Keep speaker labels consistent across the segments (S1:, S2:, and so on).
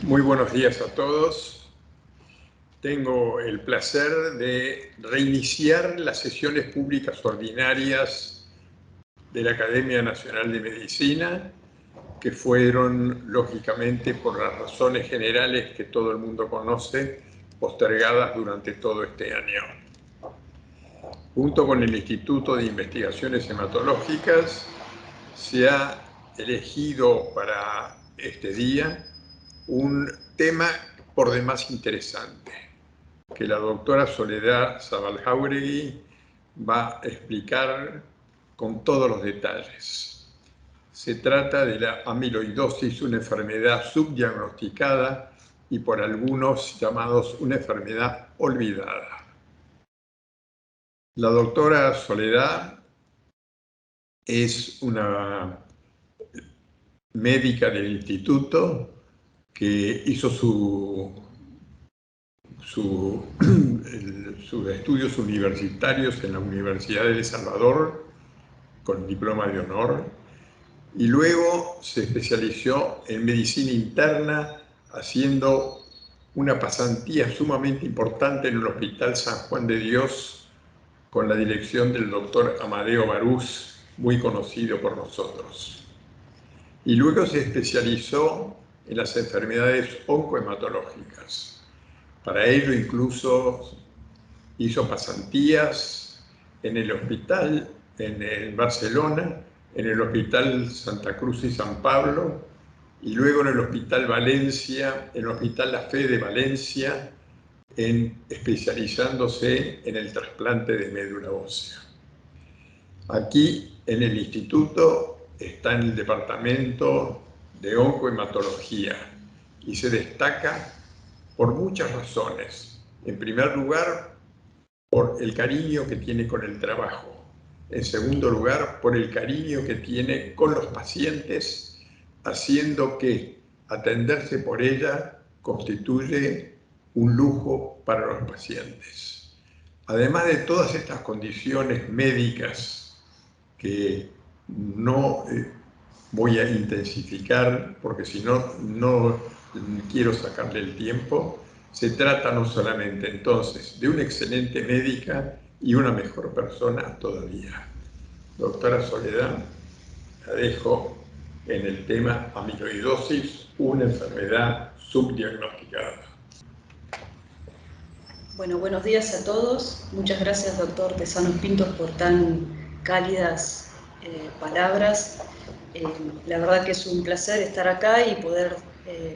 S1: Muy buenos días a todos. Tengo el placer de reiniciar las sesiones públicas ordinarias de la Academia Nacional de Medicina, que fueron, lógicamente, por las razones generales que todo el mundo conoce, postergadas durante todo este año. Junto con el Instituto de Investigaciones Hematológicas, se ha elegido para este día un tema por demás interesante, que la doctora Soledad Zabaljáuregui va a explicar con todos los detalles. Se trata de la amiloidosis, una enfermedad subdiagnosticada y por algunos llamados una enfermedad olvidada. La doctora Soledad es una médica del instituto que hizo sus estudios universitarios en la Universidad de El Salvador con diploma de honor y luego se especializó en medicina interna haciendo una pasantía sumamente importante en el Hospital San Juan de Dios con la dirección del doctor Amadeo Barús, muy conocido por nosotros. Y luego se especializó en las enfermedades oncohematológicas. Para ello incluso hizo pasantías en el hospital, en Barcelona, en el Hospital Santa Cruz y San Pablo, y luego en el Hospital Valencia, en el Hospital La Fe de Valencia, especializándose en el trasplante de médula ósea. Aquí en el instituto está en el departamento de oncohematología y se destaca por muchas razones. En primer lugar, por el cariño que tiene con el trabajo. En segundo lugar, por el cariño que tiene con los pacientes, haciendo que atenderse por ella constituye un lujo para los pacientes. Además de todas estas condiciones médicas que no voy a intensificar, porque si no, no quiero sacarle el tiempo, se trata no solamente entonces de una excelente médica y una mejor persona todavía. Doctora Soledad, la dejo en el tema amiloidosis, una enfermedad subdiagnosticada.
S2: Bueno, buenos días a todos. Muchas gracias, doctor Tesanos Pintos, por tan cálidas palabras. La verdad que es un placer estar acá y poder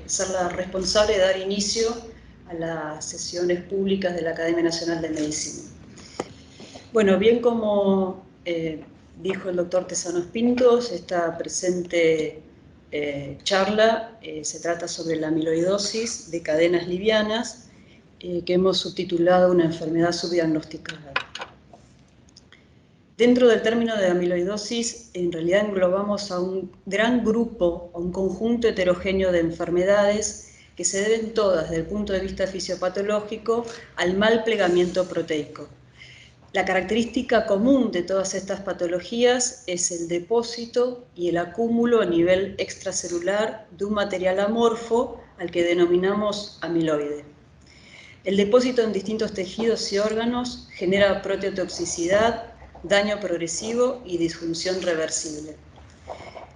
S2: ser la responsable de dar inicio a las sesiones públicas de la Academia Nacional de Medicina. Bueno, bien como dijo el doctor Tesanos Pintos, esta presente charla se trata sobre la amiloidosis de cadenas livianas, que hemos subtitulado una enfermedad subdiagnosticada. Dentro del término de amiloidosis, en realidad englobamos a un gran grupo, a un conjunto heterogéneo de enfermedades que se deben todas, desde el punto de vista fisiopatológico, al mal plegamiento proteico. La característica común de todas estas patologías es el depósito y el acúmulo a nivel extracelular de un material amorfo al que denominamos amiloide. El depósito en distintos tejidos y órganos genera proteotoxicidad, daño progresivo y disfunción reversible.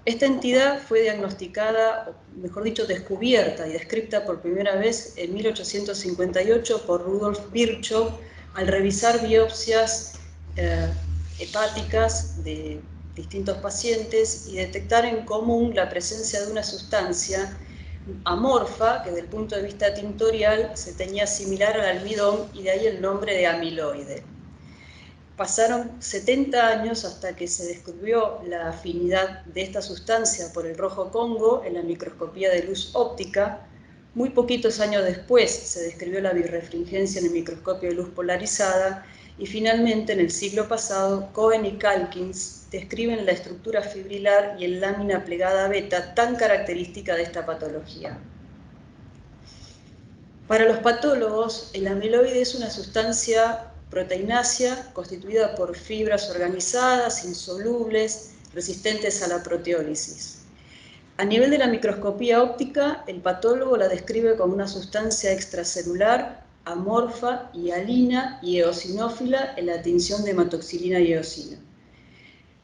S2: Esta entidad fue diagnosticada, o mejor dicho, descubierta y descrita por primera vez en 1858 por Rudolf Virchow al revisar biopsias hepáticas de distintos pacientes y detectar en común la presencia de una sustancia amorfa, que desde el punto de vista tintorial se tenía similar al almidón, y de ahí el nombre de amiloide. Pasaron 70 años hasta que se descubrió la afinidad de esta sustancia por el rojo Congo en la microscopía de luz óptica. Muy poquitos años después se describió la birrefringencia en el microscopio de luz polarizada, y finalmente en el siglo pasado Cohen y Calkins describen la estructura fibrilar y el lámina plegada beta tan característica de esta patología. Para los patólogos, el amiloide es una sustancia proteinácea constituida por fibras organizadas, insolubles, resistentes a la proteólisis. A nivel de la microscopía óptica, el patólogo la describe como una sustancia extracelular, amorfa, hialina y eosinófila en la tinción de hematoxilina y eosina.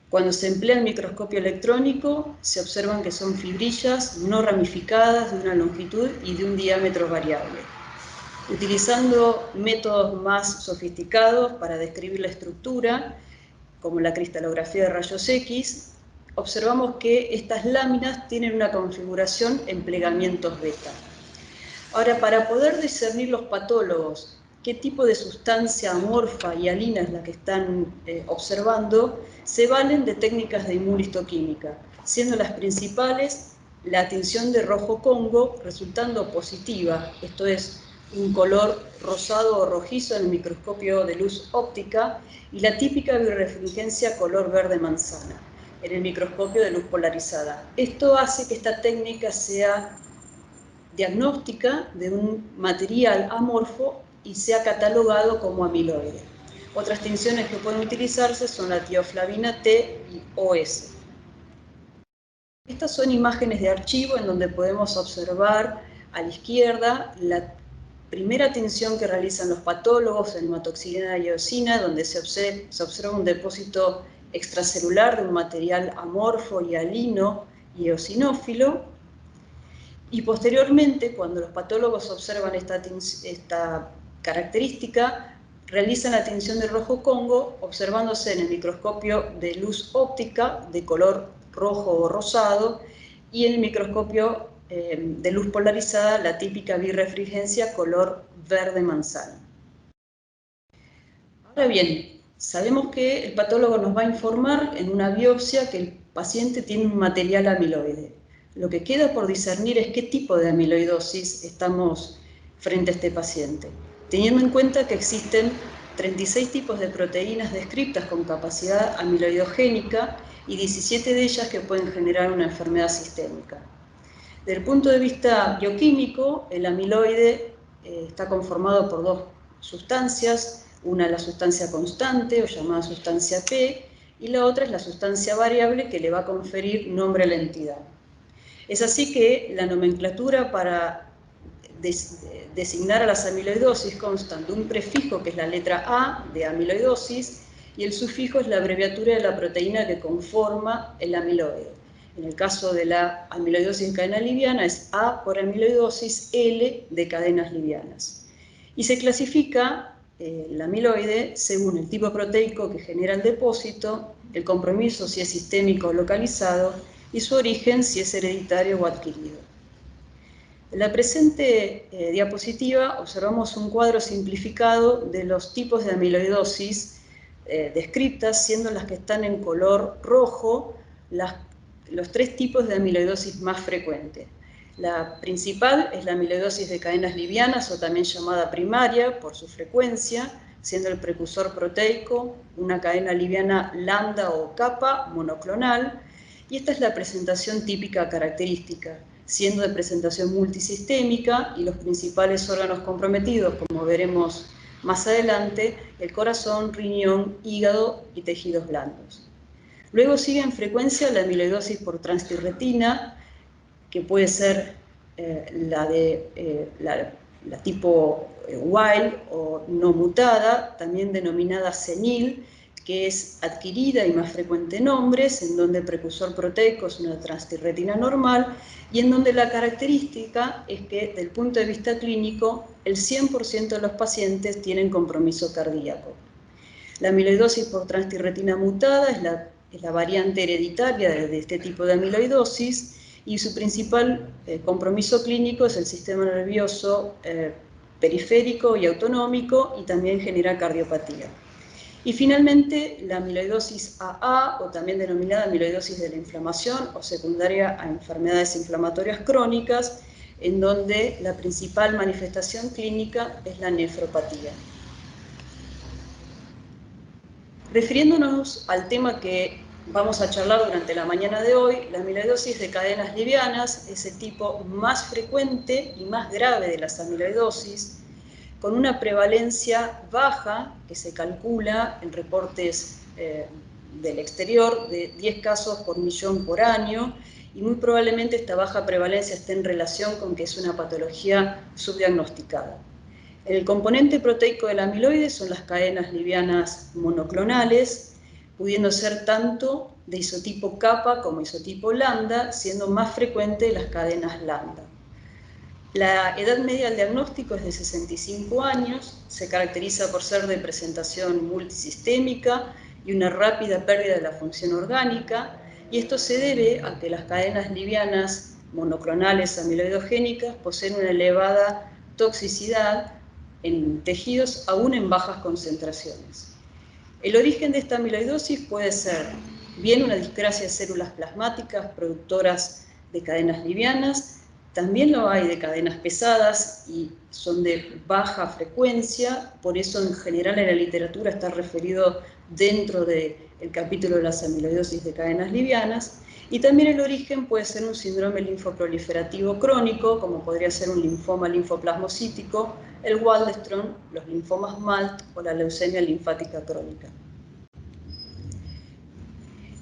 S2: Cuando se emplea el microscopio electrónico, se observan que son fibrillas no ramificadas de una longitud y de un diámetro variable. Utilizando métodos más sofisticados para describir la estructura, como la cristalografía de rayos X, observamos que estas láminas tienen una configuración en plegamientos beta. Ahora, para poder discernir los patólogos qué tipo de sustancia amorfa y hialina es la que están observando, se valen de técnicas de inmunistoquímica, siendo las principales la tinción de rojo Congo resultando positiva, esto es, un color rosado o rojizo en el microscopio de luz óptica, y la típica birrefringencia color verde manzana en el microscopio de luz polarizada. Esto hace que esta técnica sea diagnóstica de un material amorfo y sea catalogado como amiloide. Otras tinciones que pueden utilizarse son la tioflavina T y OS. Estas son imágenes de archivo en donde podemos observar a la izquierda la primera tinción que realizan los patólogos en hematoxilina y eosina, donde se observa un depósito extracelular de un material amorfo, hialino y eosinófilo. Y posteriormente, cuando los patólogos observan esta característica, realizan la tinción de rojo Congo, observándose en el microscopio de luz óptica de color rojo o rosado, y en el microscopio de luz polarizada la típica birrefringencia color verde manzana. Ahora bien, sabemos que el patólogo nos va a informar en una biopsia que el paciente tiene un material amiloide. Lo que queda por discernir es qué tipo de amiloidosis estamos frente a este paciente, teniendo en cuenta que existen 36 tipos de proteínas descritas con capacidad amiloidogénica y 17 de ellas que pueden generar una enfermedad sistémica. Desde el punto de vista bioquímico, el amiloide está conformado por dos sustancias, una es la sustancia constante o llamada sustancia P, y la otra es la sustancia variable que le va a conferir nombre a la entidad. Es así que la nomenclatura para designar a las amiloidosis constan de un prefijo que es la letra A de amiloidosis y el sufijo es la abreviatura de la proteína que conforma el amiloide. En el caso de la amiloidosis en cadena liviana es A por amiloidosis, L de cadenas livianas. Y se clasifica el amiloide según el tipo proteico que genera el depósito, el compromiso si es sistémico o localizado y su origen si es hereditario o adquirido. En la presente diapositiva observamos un cuadro simplificado de los tipos de amiloidosis descritas, siendo las que están en color rojo los tres tipos de amiloidosis más frecuentes. La principal es la amiloidosis de cadenas livianas, o también llamada primaria por su frecuencia, siendo el precursor proteico una cadena liviana lambda o kappa monoclonal, y esta es la presentación típica característica, siendo de presentación multisistémica y los principales órganos comprometidos, como veremos más adelante, el corazón, riñón, hígado y tejidos blandos. Luego sigue en frecuencia la amiloidosis por transtirretina, que puede ser la tipo wild o no mutada, también denominada senil, que es adquirida y más frecuente en hombres, en donde el precursor proteico es una transtirretina normal, y en donde la característica es que, desde el punto de vista clínico, el 100% de los pacientes tienen compromiso cardíaco. La amiloidosis por transtirretina mutada es la variante hereditaria de este tipo de amiloidosis, y su principal compromiso clínico es el sistema nervioso periférico y autonómico, y también genera cardiopatía. Y finalmente, la amiloidosis AA, o también denominada amiloidosis de la inflamación o secundaria a enfermedades inflamatorias crónicas, en donde la principal manifestación clínica es la nefropatía. Refiriéndonos al tema que vamos a charlar durante la mañana de hoy, la amiloidosis de cadenas livianas es el tipo más frecuente y más grave de las amiloidosis, con una prevalencia baja que se calcula en reportes del exterior de 10 casos por millón por año, y muy probablemente esta baja prevalencia esté en relación con que es una patología subdiagnosticada. El componente proteico del amiloide son las cadenas livianas monoclonales, pudiendo ser tanto de isotipo kappa como isotipo lambda, siendo más frecuentes las cadenas lambda. La edad media del diagnóstico es de 65 años, se caracteriza por ser de presentación multisistémica y una rápida pérdida de la función orgánica, y esto se debe a que las cadenas livianas monoclonales amiloidogénicas poseen una elevada toxicidad en tejidos aún en bajas concentraciones. El origen de esta amiloidosis puede ser bien una discrasia de células plasmáticas productoras de cadenas livianas, también lo hay de cadenas pesadas y son de baja frecuencia, por eso en general en la literatura está referido dentro del capítulo de las amiloidosis de cadenas livianas, y también el origen puede ser un síndrome linfoproliferativo crónico, como podría ser un linfoma linfoplasmocítico, el Waldenström, los linfomas MALT o la leucemia linfática crónica.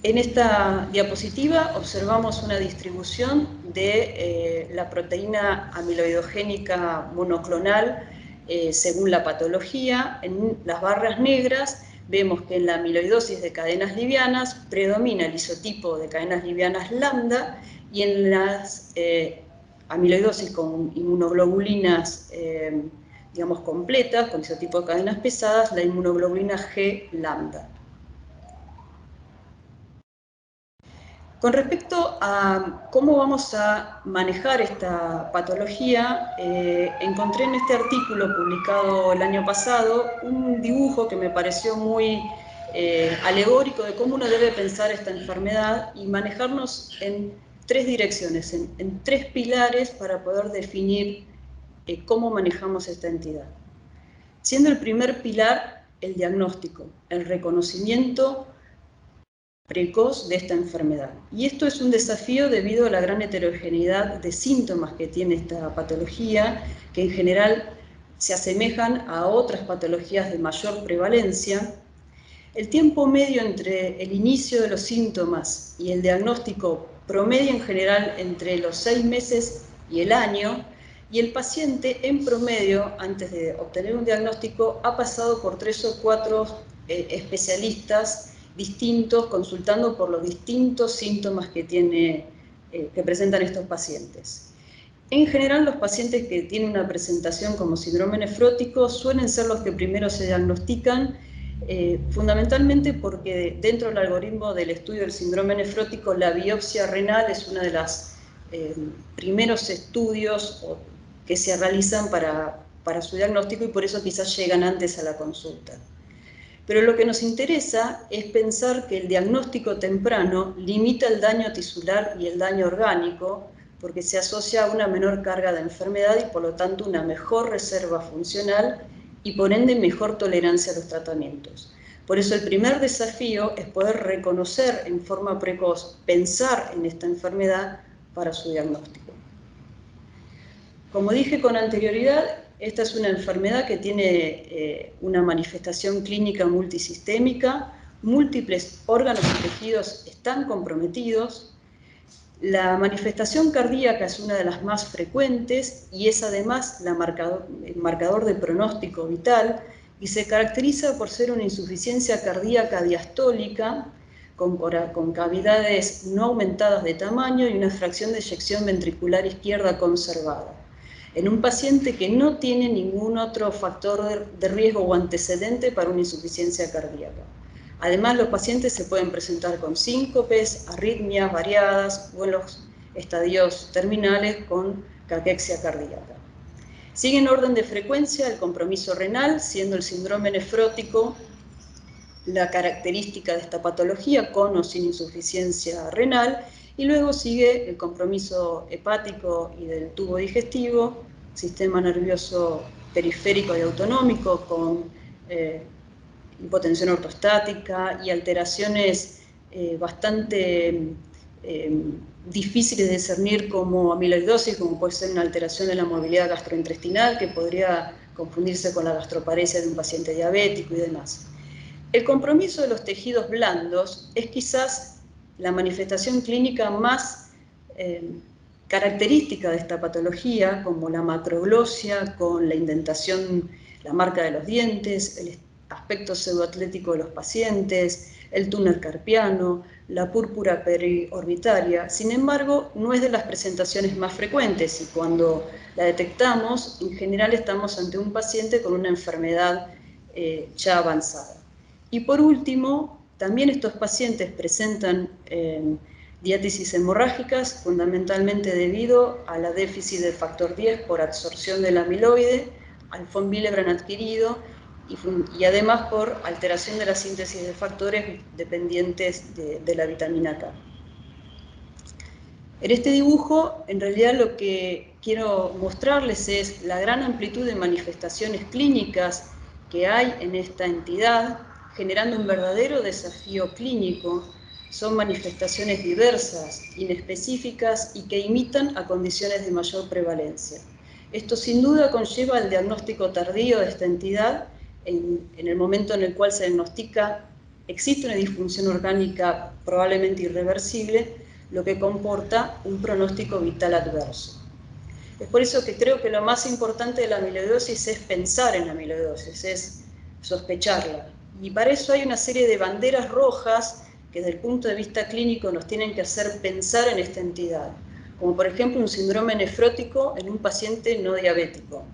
S2: En esta diapositiva observamos una distribución de la proteína amiloidogénica monoclonal según la patología. En las barras negras vemos que en la amiloidosis de cadenas livianas predomina el isotipo de cadenas livianas lambda, y en las amiloidosis con inmunoglobulinas digamos completas, con isotipo de cadenas pesadas, la inmunoglobulina G lambda. Con respecto a cómo vamos a manejar esta patología, encontré en este artículo publicado el año pasado un dibujo que me pareció muy alegórico de cómo uno debe pensar esta enfermedad y manejarnos en tres direcciones, en tres pilares para poder definir cómo manejamos esta entidad. Siendo el primer pilar el diagnóstico, el reconocimiento precoz de esta enfermedad. Y esto es un desafío debido a la gran heterogeneidad de síntomas que tiene esta patología, que en general se asemejan a otras patologías de mayor prevalencia. El tiempo medio entre el inicio de los síntomas y el diagnóstico promedia en general entre los 6 meses y el año, y el paciente en promedio, antes de obtener un diagnóstico, ha pasado por 3 o 4 especialistas distintos, consultando por los distintos síntomas que presentan estos pacientes. En general, los pacientes que tienen una presentación como síndrome nefrótico suelen ser los que primero se diagnostican, fundamentalmente porque dentro del algoritmo del estudio del síndrome nefrótico, la biopsia renal es uno de los primeros estudios que se realizan para su diagnóstico, y por eso quizás llegan antes a la consulta. Pero lo que nos interesa es pensar que el diagnóstico temprano limita el daño tisular y el daño orgánico, porque se asocia a una menor carga de enfermedad y por lo tanto una mejor reserva funcional y por ende mejor tolerancia a los tratamientos. Por eso el primer desafío es poder reconocer en forma precoz, pensar en esta enfermedad para su diagnóstico. Como dije con anterioridad, esta es una enfermedad que tiene una manifestación clínica multisistémica, múltiples órganos y tejidos están comprometidos. La manifestación cardíaca es una de las más frecuentes y es además el marcador de pronóstico vital, y se caracteriza por ser una insuficiencia cardíaca diastólica con cavidades no aumentadas de tamaño y una fracción de eyección ventricular izquierda conservada, en un paciente que no tiene ningún otro factor de riesgo o antecedente para una insuficiencia cardíaca. Además, los pacientes se pueden presentar con síncopes, arritmias variadas o en los estadios terminales con caquexia cardíaca. Sigue en orden de frecuencia el compromiso renal, siendo el síndrome nefrótico la característica de esta patología, con o sin insuficiencia renal, y luego sigue el compromiso hepático y del tubo digestivo, sistema nervioso periférico y autonómico con hipotensión ortostática y alteraciones bastante difíciles de discernir como amiloidosis, como puede ser una alteración de la movilidad gastrointestinal que podría confundirse con la gastroparesia de un paciente diabético y demás. El compromiso de los tejidos blandos es quizás la manifestación clínica más características de esta patología, como la macroglosia, con la indentación, la marca de los dientes, el aspecto pseudoatlético de los pacientes, el túnel carpiano, la púrpura periorbitaria. Sin embargo, no es de las presentaciones más frecuentes y cuando la detectamos, en general estamos ante un paciente con una enfermedad ya avanzada. Y por último, también estos pacientes presentan diátesis hemorrágicas, fundamentalmente debido a la déficit del factor 10 por absorción del amiloide, al von Willebrand adquirido, y además por alteración de la síntesis de factores dependientes de la vitamina K. En este dibujo, en realidad lo que quiero mostrarles es la gran amplitud de manifestaciones clínicas que hay en esta entidad, generando un verdadero desafío clínico. Son manifestaciones diversas, inespecíficas y que imitan a condiciones de mayor prevalencia. Esto sin duda conlleva el diagnóstico tardío de esta entidad en el momento en el cual se diagnostica existe una disfunción orgánica probablemente irreversible, lo que comporta un pronóstico vital adverso. Es por eso que creo que lo más importante de la amiloidosis es pensar en la amiloidosis, es sospecharla. Y para eso hay una serie de banderas rojas que desde el punto de vista clínico nos tienen que hacer pensar en esta entidad, como por ejemplo un síndrome nefrótico en un paciente no diabético,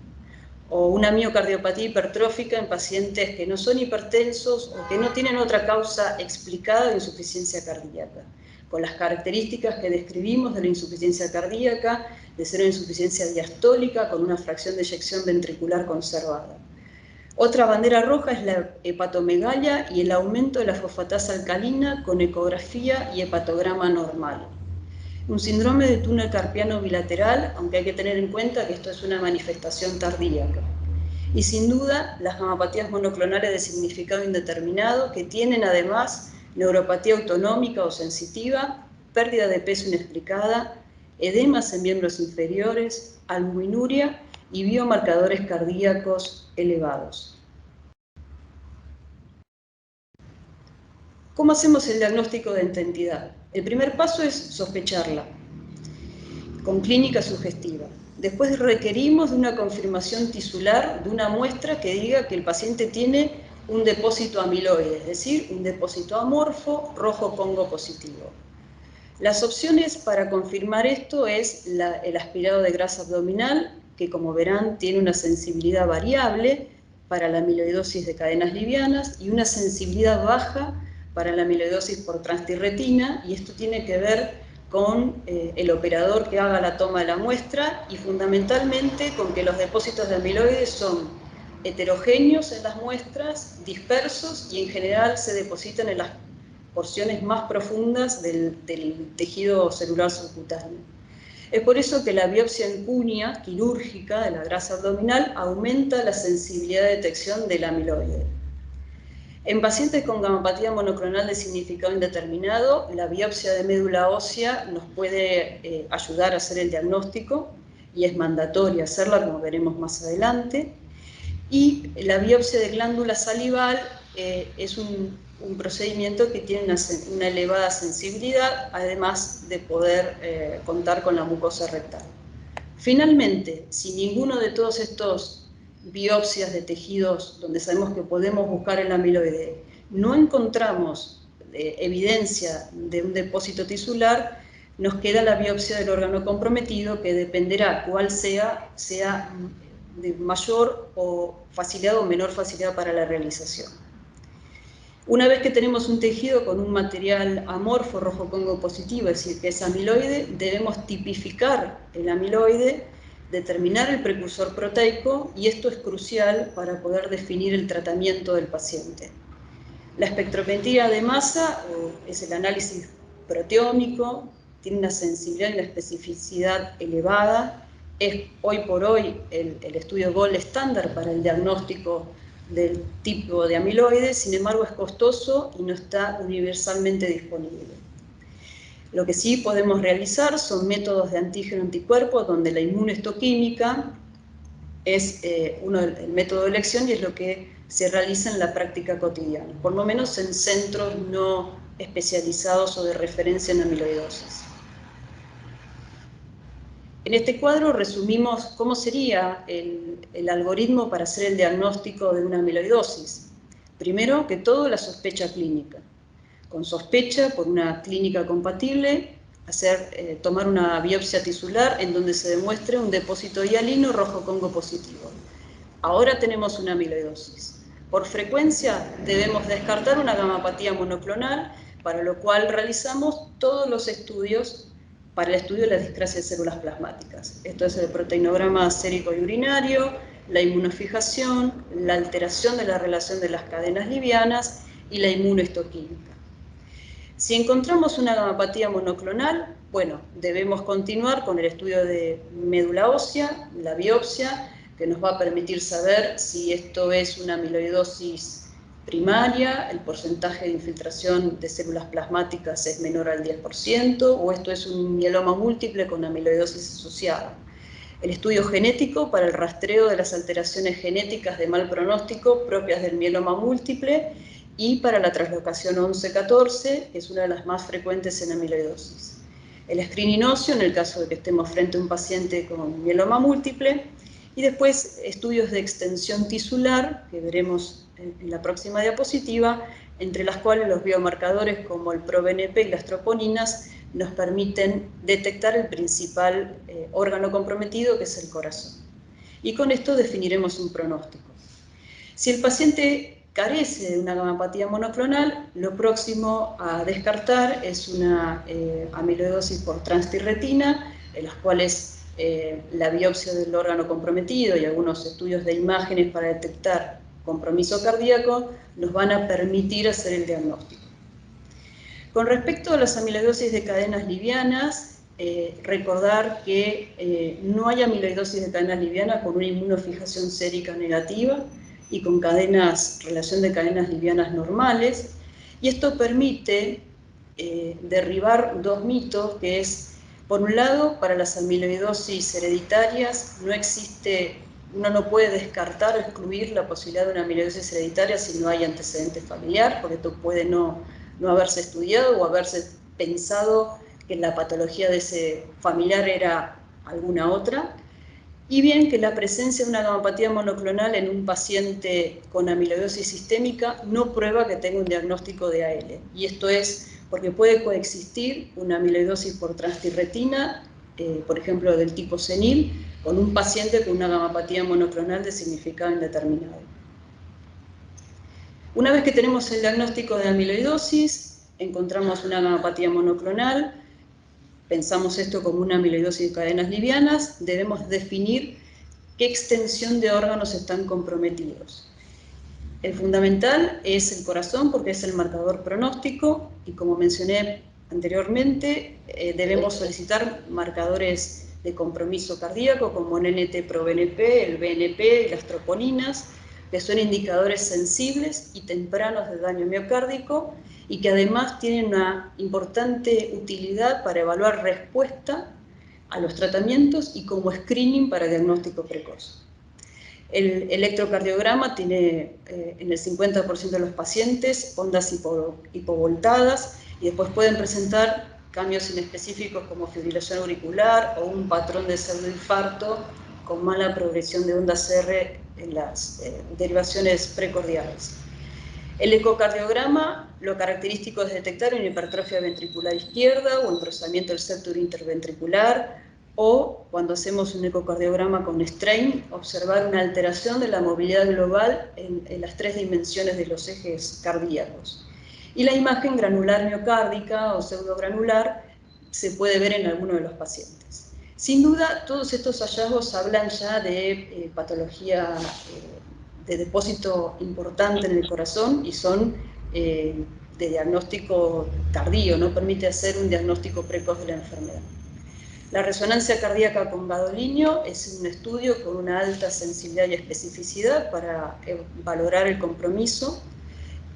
S2: o una miocardiopatía hipertrófica en pacientes que no son hipertensos o que no tienen otra causa explicada de insuficiencia cardíaca, con las características que describimos de la insuficiencia cardíaca, de ser una insuficiencia diastólica con una fracción de eyección ventricular conservada. Otra bandera roja es la hepatomegalia y el aumento de la fosfatasa alcalina con ecografía y hepatograma normal. Un síndrome de túnel carpiano bilateral, aunque hay que tener en cuenta que esto es una manifestación tardíaca. Y sin duda, las gamapatías monoclonales de significado indeterminado, que tienen además neuropatía autonómica o sensitiva, pérdida de peso inexplicada, edemas en miembros inferiores, albuminuria y biomarcadores cardíacos elevados. ¿Cómo hacemos el diagnóstico de esta entidad? El primer paso es sospecharla, con clínica sugestiva. Después requerimos de una confirmación tisular de una muestra que diga que el paciente tiene un depósito amiloide, es decir, un depósito amorfo rojo Congo positivo. Las opciones para confirmar esto es el aspirado de grasa abdominal, que como verán tiene una sensibilidad variable para la amiloidosis de cadenas livianas y una sensibilidad baja para la amiloidosis por transtirretina, y esto tiene que ver con el operador que haga la toma de la muestra y fundamentalmente con que los depósitos de amiloides son heterogéneos en las muestras, dispersos y en general se depositan en las porciones más profundas del tejido celular subcutáneo. Es por eso que la biopsia en cuña quirúrgica de la grasa abdominal aumenta la sensibilidad de detección del amiloide. En pacientes con gamapatía monoclonal de significado indeterminado, la biopsia de médula ósea nos puede ayudar a hacer el diagnóstico y es mandatoria hacerla, como veremos más adelante. Y la biopsia de glándula salival es un procedimiento que tiene una elevada sensibilidad, además de poder contar con la mucosa rectal. Finalmente, si ninguno de todos estos biopsias de tejidos donde sabemos que podemos buscar el amiloide, no encontramos evidencia de un depósito tisular, nos queda la biopsia del órgano comprometido, que dependerá cuál sea de mayor o facilidad o menor facilidad para la realización. Una vez que tenemos un tejido con un material amorfo rojo Congo positivo, es decir, que es amiloide, debemos tipificar el amiloide, determinar el precursor proteico, y esto es crucial para poder definir el tratamiento del paciente. La espectrometría de masa es el análisis proteómico, tiene una sensibilidad y una especificidad elevada, es hoy por hoy el estudio gold estándar para el diagnóstico del tipo de amiloide, sin embargo es costoso y no está universalmente disponible. Lo que sí podemos realizar son métodos de antígeno-anticuerpo, donde la inmunohistoquímica es el método de elección y es lo que se realiza en la práctica cotidiana, por lo menos en centros no especializados o de referencia en amiloidosis. En este cuadro resumimos cómo sería el algoritmo para hacer el diagnóstico de una amiloidosis. Primero que todo, la sospecha clínica. Con sospecha por una clínica compatible, tomar una biopsia tisular en donde se demuestre un depósito hialino rojo Congo positivo. Ahora tenemos una amiloidosis. Por frecuencia debemos descartar una gamapatía monoclonal, para lo cual realizamos todos los estudios para el estudio de la discrasia de células plasmáticas. Esto es el proteinograma sérico y urinario, la inmunofijación, la alteración de la relación de las cadenas livianas y la inmunohistoquímica. Si encontramos una gamapatía monoclonal, bueno, debemos continuar con el estudio de médula ósea, la biopsia, que nos va a permitir saber si esto es una amiloidosis primaria, el porcentaje de infiltración de células plasmáticas es menor al 10%, o esto es un mieloma múltiple con amiloidosis asociada. El estudio genético para el rastreo de las alteraciones genéticas de mal pronóstico propias del mieloma múltiple y para la translocación 11-14, que es una de las más frecuentes en amiloidosis. El screening óseo en el caso de que estemos frente a un paciente con mieloma múltiple, y después estudios de extensión tisular, que veremos en la próxima diapositiva, entre las cuales los biomarcadores como el ProBNP y las troponinas nos permiten detectar el principal órgano comprometido, que es el corazón. Y con esto definiremos un pronóstico. Si el paciente carece de una gamapatía monoclonal, lo próximo a descartar es una amiloidosis por transtirretina, en las cuales la biopsia del órgano comprometido y algunos estudios de imágenes para detectar compromiso cardíaco nos van a permitir hacer el diagnóstico. Con respecto a las amiloidosis de cadenas livianas, recordar que no hay amiloidosis de cadenas livianas con una inmunofijación sérica negativa y con relación de cadenas livianas normales, y esto permite derribar dos mitos, que es, por un lado, para las amiloidosis hereditarias no existe, uno no puede descartar o excluir la posibilidad de una amiloidosis hereditaria si no hay antecedente familiar, porque esto puede no haberse estudiado o haberse pensado que la patología de ese familiar era alguna otra, y bien que la presencia de una gamapatía monoclonal en un paciente con amiloidosis sistémica no prueba que tenga un diagnóstico de AL, y esto es porque puede coexistir una amiloidosis por transtirretina, por ejemplo del tipo senil, con un paciente con una gamapatía monoclonal de significado indeterminado. Una vez que tenemos el diagnóstico de amiloidosis, encontramos una gamapatía monoclonal, pensamos esto como una amiloidosis de cadenas livianas, debemos definir qué extensión de órganos están comprometidos. El fundamental es el corazón porque es el marcador pronóstico y, como mencioné anteriormente, debemos solicitar marcadores de compromiso cardíaco como el NT-proBNP, el BNP y las troponinas, que son indicadores sensibles y tempranos de daño miocárdico y que además tienen una importante utilidad para evaluar respuesta a los tratamientos y como screening para diagnóstico precoz. El electrocardiograma tiene en el 50% de los pacientes ondas hipovoltadas y después pueden presentar cambios inespecíficos como fibrilación auricular o un patrón de pseudoinfarto con mala progresión de ondas R en las derivaciones precordiales. El ecocardiograma, lo característico es detectar una hipertrofia ventricular izquierda o engrosamiento del septo interventricular, o cuando hacemos un ecocardiograma con strain, observar una alteración de la movilidad global en las tres dimensiones de los ejes cardíacos. Y la imagen granular miocárdica o pseudogranular se puede ver en alguno de los pacientes. Sin duda, todos estos hallazgos hablan ya de patología de depósito importante en el corazón y son de diagnóstico tardío, no permite hacer un diagnóstico precoz de la enfermedad. La resonancia cardíaca con gadolinio es un estudio con una alta sensibilidad y especificidad para valorar el compromiso,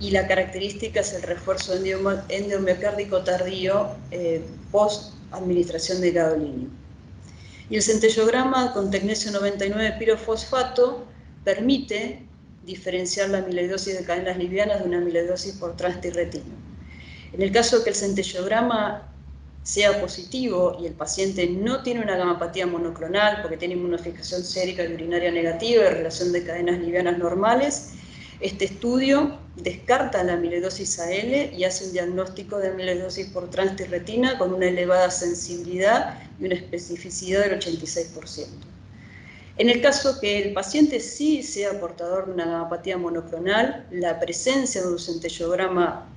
S2: y la característica es el refuerzo endomiocárdico tardío post administración de gadolinio. Y el centellograma con tecnesio 99 pirofosfato permite diferenciar la amiloidosis de cadenas livianas de una amiloidosis por transtirretino. En el caso de que el centellograma sea positivo y el paciente no tiene una gamapatía monoclonal porque tiene inmunofijación sérica y urinaria negativa y relación de cadenas livianas normales, este estudio descarta la amiloidosis AL y hace un diagnóstico de amiloidosis por transtirretina con una elevada sensibilidad y una especificidad del 86%. En el caso que el paciente sí sea portador de una gamapatía monoclonal, la presencia de un centellograma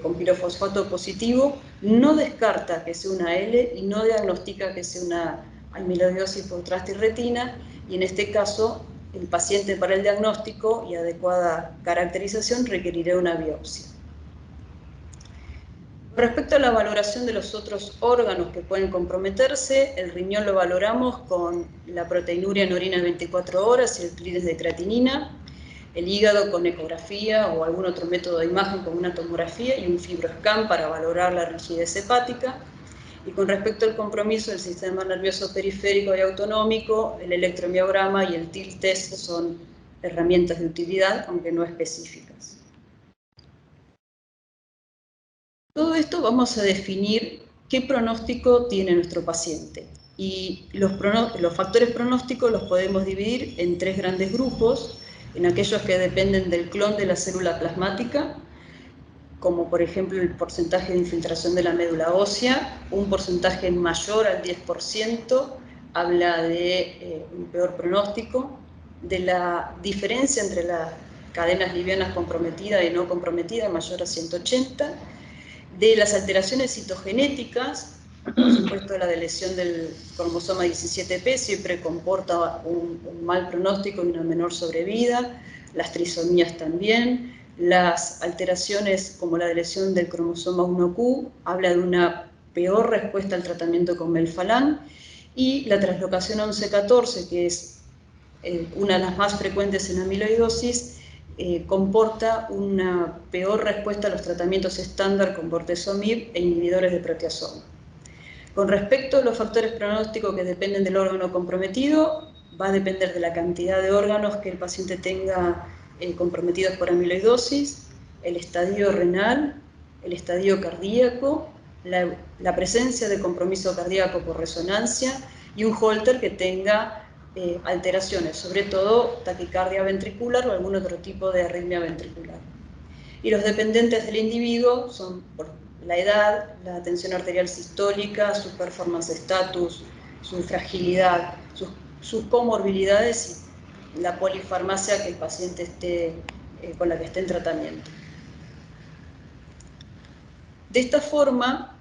S2: con pirofosfato positivo no descarta que sea una L y no diagnostica que sea una amiloidosis por transtirretina, y en este caso el paciente para el diagnóstico y adecuada caracterización requerirá una biopsia. Respecto a la valoración de los otros órganos que pueden comprometerse, el riñón lo valoramos con la proteinuria en orina de 24 horas y el clearance de creatinina, el hígado con ecografía o algún otro método de imagen como una tomografía y un fibroscan para valorar la rigidez hepática. Y con respecto al compromiso del sistema nervioso periférico y autonómico, el electromiograma y el TIL test son herramientas de utilidad, aunque no específicas. Todo esto vamos a definir qué pronóstico tiene nuestro paciente. Y los factores pronósticos los podemos dividir en tres grandes grupos, en aquellos que dependen del clon de la célula plasmática, como por ejemplo el porcentaje de infiltración de la médula ósea, un porcentaje mayor al 10% habla de un peor pronóstico, de la diferencia entre las cadenas livianas comprometidas y no comprometidas mayor a 180, de las alteraciones citogenéticas, por supuesto la lesión del cromosoma 17p siempre comporta un mal pronóstico y una menor sobrevida, las trisomías también, las alteraciones como la lesión del cromosoma 1q habla de una peor respuesta al tratamiento con melphalan, y la translocación 11-14, que es una de las más frecuentes en amiloidosis, comporta una peor respuesta a los tratamientos estándar con bortezomib e inhibidores de proteasoma. Con respecto a los factores pronósticos que dependen del órgano comprometido, va a depender de la cantidad de órganos que el paciente tenga comprometidos por amiloidosis, el estadio renal, el estadio cardíaco, la presencia de compromiso cardíaco por resonancia y un Holter que tenga alteraciones, sobre todo taquicardia ventricular o algún otro tipo de arritmia ventricular. Y los dependientes del individuo son por la edad, la tensión arterial sistólica, su performance status, su fragilidad, sus comorbilidades y la polifarmacia que el paciente esté, con la que esté en tratamiento. De esta forma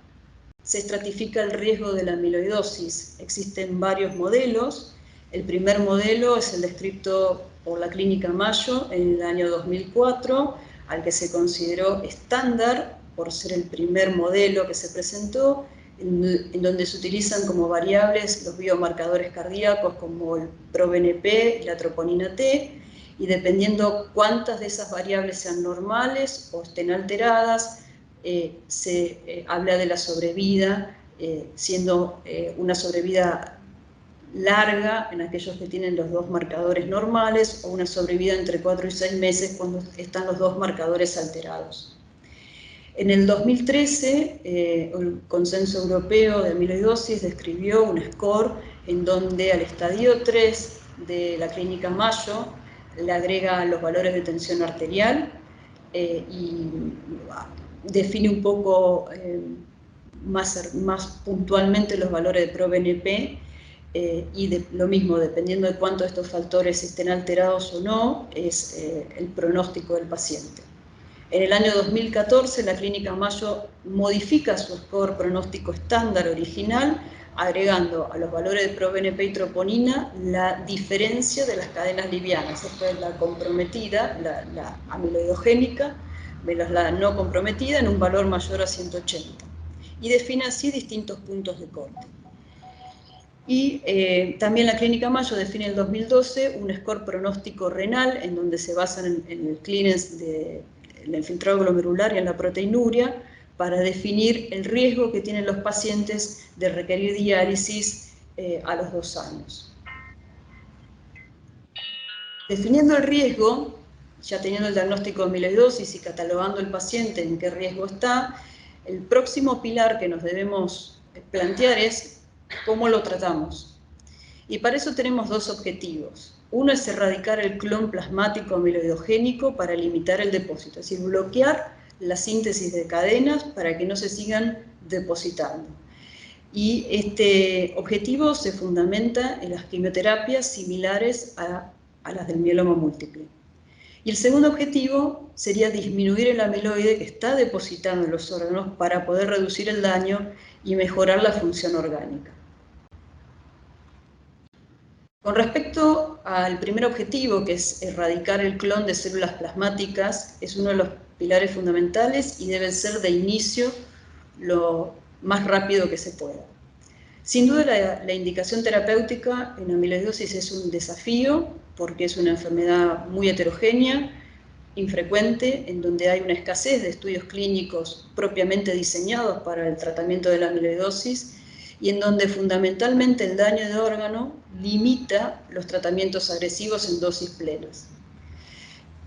S2: se estratifica el riesgo de la amiloidosis. Existen varios modelos. El primer modelo es el descrito por la Clínica Mayo en el año 2004, al que se consideró estándar por ser el primer modelo que se presentó, en donde se utilizan como variables los biomarcadores cardíacos como el ProBNP y la troponina T, y dependiendo cuántas de esas variables sean normales o estén alteradas, se habla de la sobrevida, siendo una sobrevida larga en aquellos que tienen los dos marcadores normales o una sobrevida entre 4 y 6 meses cuando están los dos marcadores alterados. En el 2013, el Consenso Europeo de Amiloidosis describió un score en donde al estadio 3 de la Clínica Mayo le agrega los valores de tensión arterial y define un poco más puntualmente los valores de ProBNP, y lo mismo, dependiendo de cuántos de estos factores estén alterados o no, es el pronóstico del paciente. En el año 2014, la Clínica Mayo modifica su score pronóstico estándar original, agregando a los valores de ProBNP y troponina la diferencia de las cadenas livianas, esto es la comprometida, la amiloidogénica, menos la no comprometida, en un valor mayor a 180. Y define así distintos puntos de corte. Y también la Clínica Mayo define en el 2012 un score pronóstico renal, en donde se basan en el clearance en el filtrado glomerular y en la proteinuria, para definir el riesgo que tienen los pacientes de requerir diálisis a los 2 años. Definiendo el riesgo, ya teniendo el diagnóstico de amiloidosis y catalogando el paciente en qué riesgo está, El próximo pilar que nos debemos plantear es cómo lo tratamos. Y para eso tenemos dos objetivos. Uno es erradicar el clon plasmático amiloidogénico para limitar el depósito, es decir, bloquear la síntesis de cadenas para que no se sigan depositando. Y este objetivo se fundamenta en las quimioterapias similares a las del mieloma múltiple. Y el segundo objetivo sería disminuir el amiloide que está depositando en los órganos para poder reducir el daño y mejorar la función orgánica. Con respecto al primer objetivo, que es erradicar el clon de células plasmáticas, es uno de los pilares fundamentales y debe ser de inicio lo más rápido que se pueda. Sin duda la indicación terapéutica en amiloidosis es un desafío porque es una enfermedad muy heterogénea, infrecuente, en donde hay una escasez de estudios clínicos propiamente diseñados para el tratamiento de la amiloidosis y en donde fundamentalmente el daño de órgano limita los tratamientos agresivos en dosis plenas.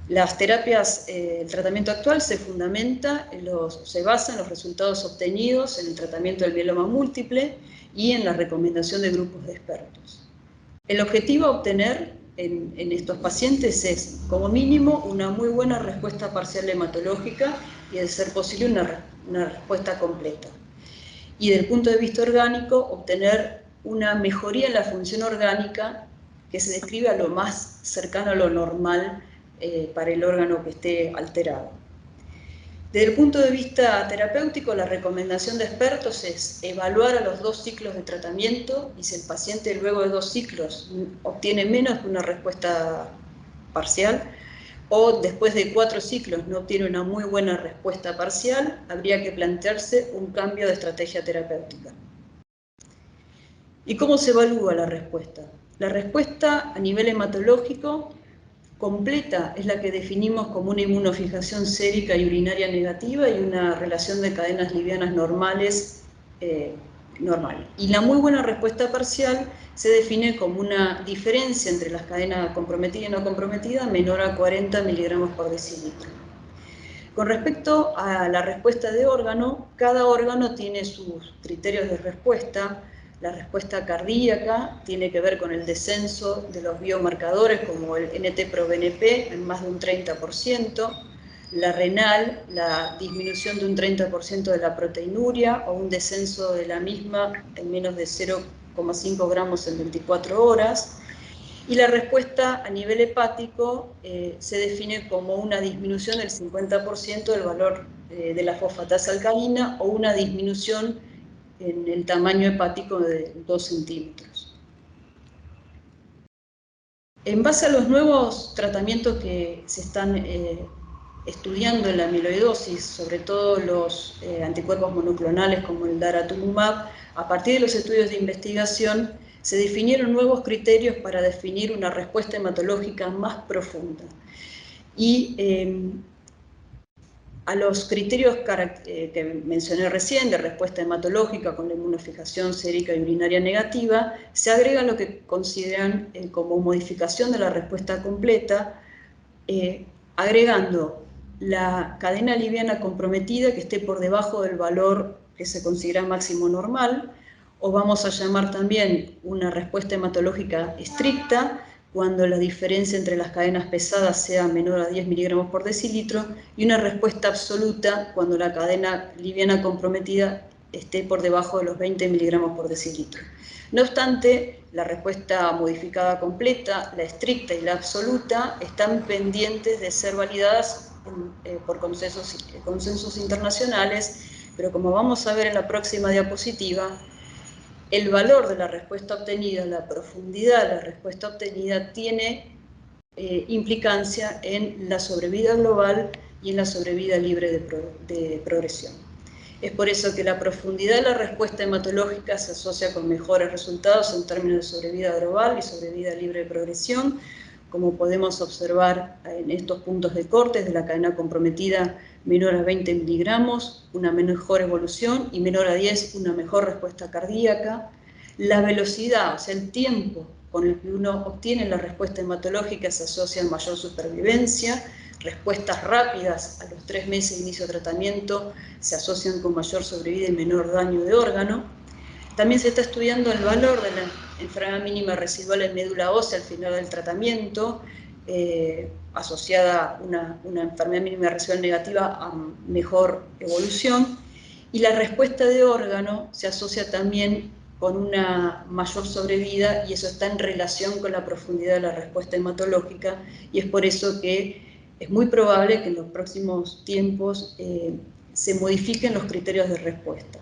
S2: Las terapias, el tratamiento actual se basa en los resultados obtenidos en el tratamiento del mieloma múltiple y en la recomendación de grupos de expertos. El objetivo a obtener en estos pacientes es, como mínimo, una muy buena respuesta parcial hematológica y, de ser posible, una respuesta completa. Y desde el punto de vista orgánico, obtener una mejoría en la función orgánica que se describe a lo más cercano a lo normal para el órgano que esté alterado. Desde el punto de vista terapéutico, la recomendación de expertos es evaluar a los 2 ciclos de tratamiento y si el paciente luego de 2 ciclos obtiene menos que una respuesta parcial o después de 4 ciclos no obtiene una muy buena respuesta parcial, habría que plantearse un cambio de estrategia terapéutica. ¿Y cómo se evalúa la respuesta? La respuesta a nivel hematológico completa es la que definimos como una inmunofijación sérica y urinaria negativa y una relación de cadenas livianas normales normal. Y la muy buena respuesta parcial se define como una diferencia entre las cadenas comprometida y no comprometida menor a 40 miligramos por decilitro. Con respecto a la respuesta de órgano, cada órgano tiene sus criterios de respuesta. La respuesta cardíaca tiene que ver con el descenso de los biomarcadores como el NT-proBNP en más de un 30%, la renal, la disminución de un 30% de la proteinuria o un descenso de la misma en menos de 0,5 gramos en 24 horas. Y la respuesta a nivel hepático se define como una disminución del 50% del valor de la fosfatasa alcalina o una disminución en el tamaño hepático de 2 centímetros. En base a los nuevos tratamientos que se están estudiando en la amiloidosis, sobre todo los anticuerpos monoclonales como el daratumumab, a partir de los estudios de investigación se definieron nuevos criterios para definir una respuesta hematológica más profunda. Y a los criterios que mencioné recién de respuesta hematológica con la inmunofijación sérica y urinaria negativa, se agrega lo que consideran como modificación de la respuesta completa, agregando la cadena liviana comprometida que esté por debajo del valor que se considera máximo normal, o vamos a llamar también una respuesta hematológica estricta, cuando la diferencia entre las cadenas pesadas sea menor a 10 miligramos por decilitro, y una respuesta absoluta cuando la cadena liviana comprometida esté por debajo de los 20 miligramos por decilitro. No obstante, la respuesta modificada completa, la estricta y la absoluta están pendientes de ser validadas por consensos internacionales, pero como vamos a ver en la próxima diapositiva, el valor de la respuesta obtenida, la profundidad de la respuesta obtenida tiene implicancia en la sobrevida global y en la sobrevida libre de progresión. Es por eso que la profundidad de la respuesta hematológica se asocia con mejores resultados en términos de sobrevida global y sobrevida libre de progresión, como podemos observar en estos puntos de corte de la cadena comprometida menor a 20 miligramos, una mejor evolución, y menor a 10, una mejor respuesta cardíaca. La velocidad, o sea, el tiempo con el que uno obtiene la respuesta hematológica se asocia a mayor supervivencia, respuestas rápidas a los 3 meses de inicio de tratamiento se asocian con mayor sobrevida y menor daño de órgano. También se está estudiando el valor de la enfermedad mínima residual en médula ósea al final del tratamiento, asociada a una enfermedad mínima residual negativa a mejor evolución, y la respuesta de órgano se asocia también con una mayor sobrevida, y eso está en relación con la profundidad de la respuesta hematológica, y es por eso que es muy probable que en los próximos tiempos se modifiquen los criterios de respuesta.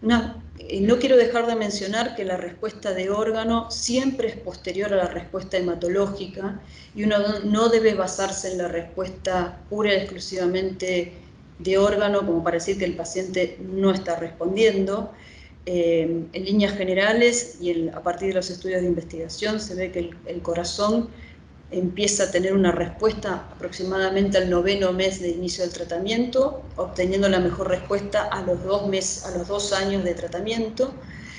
S2: No quiero dejar de mencionar que la respuesta de órgano siempre es posterior a la respuesta hematológica, y uno no debe basarse en la respuesta pura y exclusivamente de órgano como para decir que el paciente no está respondiendo. En líneas generales y a partir de los estudios de investigación se ve que el corazón empieza a tener una respuesta aproximadamente al 9º mes de inicio del tratamiento, obteniendo la mejor respuesta a los 2 años de tratamiento,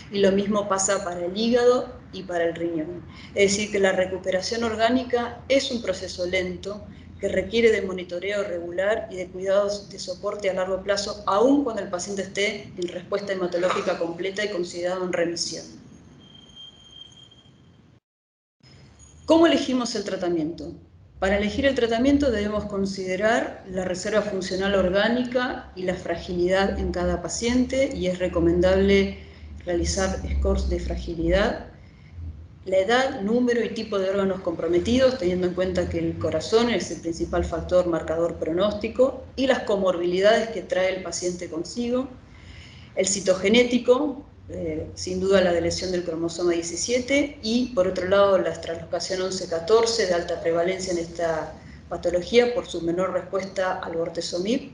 S2: y lo mismo pasa para el hígado y para el riñón. Es decir, que la recuperación orgánica es un proceso lento que requiere de monitoreo regular y de cuidados de soporte a largo plazo, aun cuando el paciente esté en respuesta hematológica completa y considerado en remisión. ¿Cómo elegimos el tratamiento? Para elegir el tratamiento debemos considerar la reserva funcional orgánica y la fragilidad en cada paciente, y es recomendable realizar scores de fragilidad, la edad, número y tipo de órganos comprometidos, teniendo en cuenta que el corazón es el principal factor marcador pronóstico, y las comorbilidades que trae el paciente consigo, el citogenético, sin duda la de lesión del cromosoma 17, y por otro lado la translocación 11-14 de alta prevalencia en esta patología por su menor respuesta al bortezomib.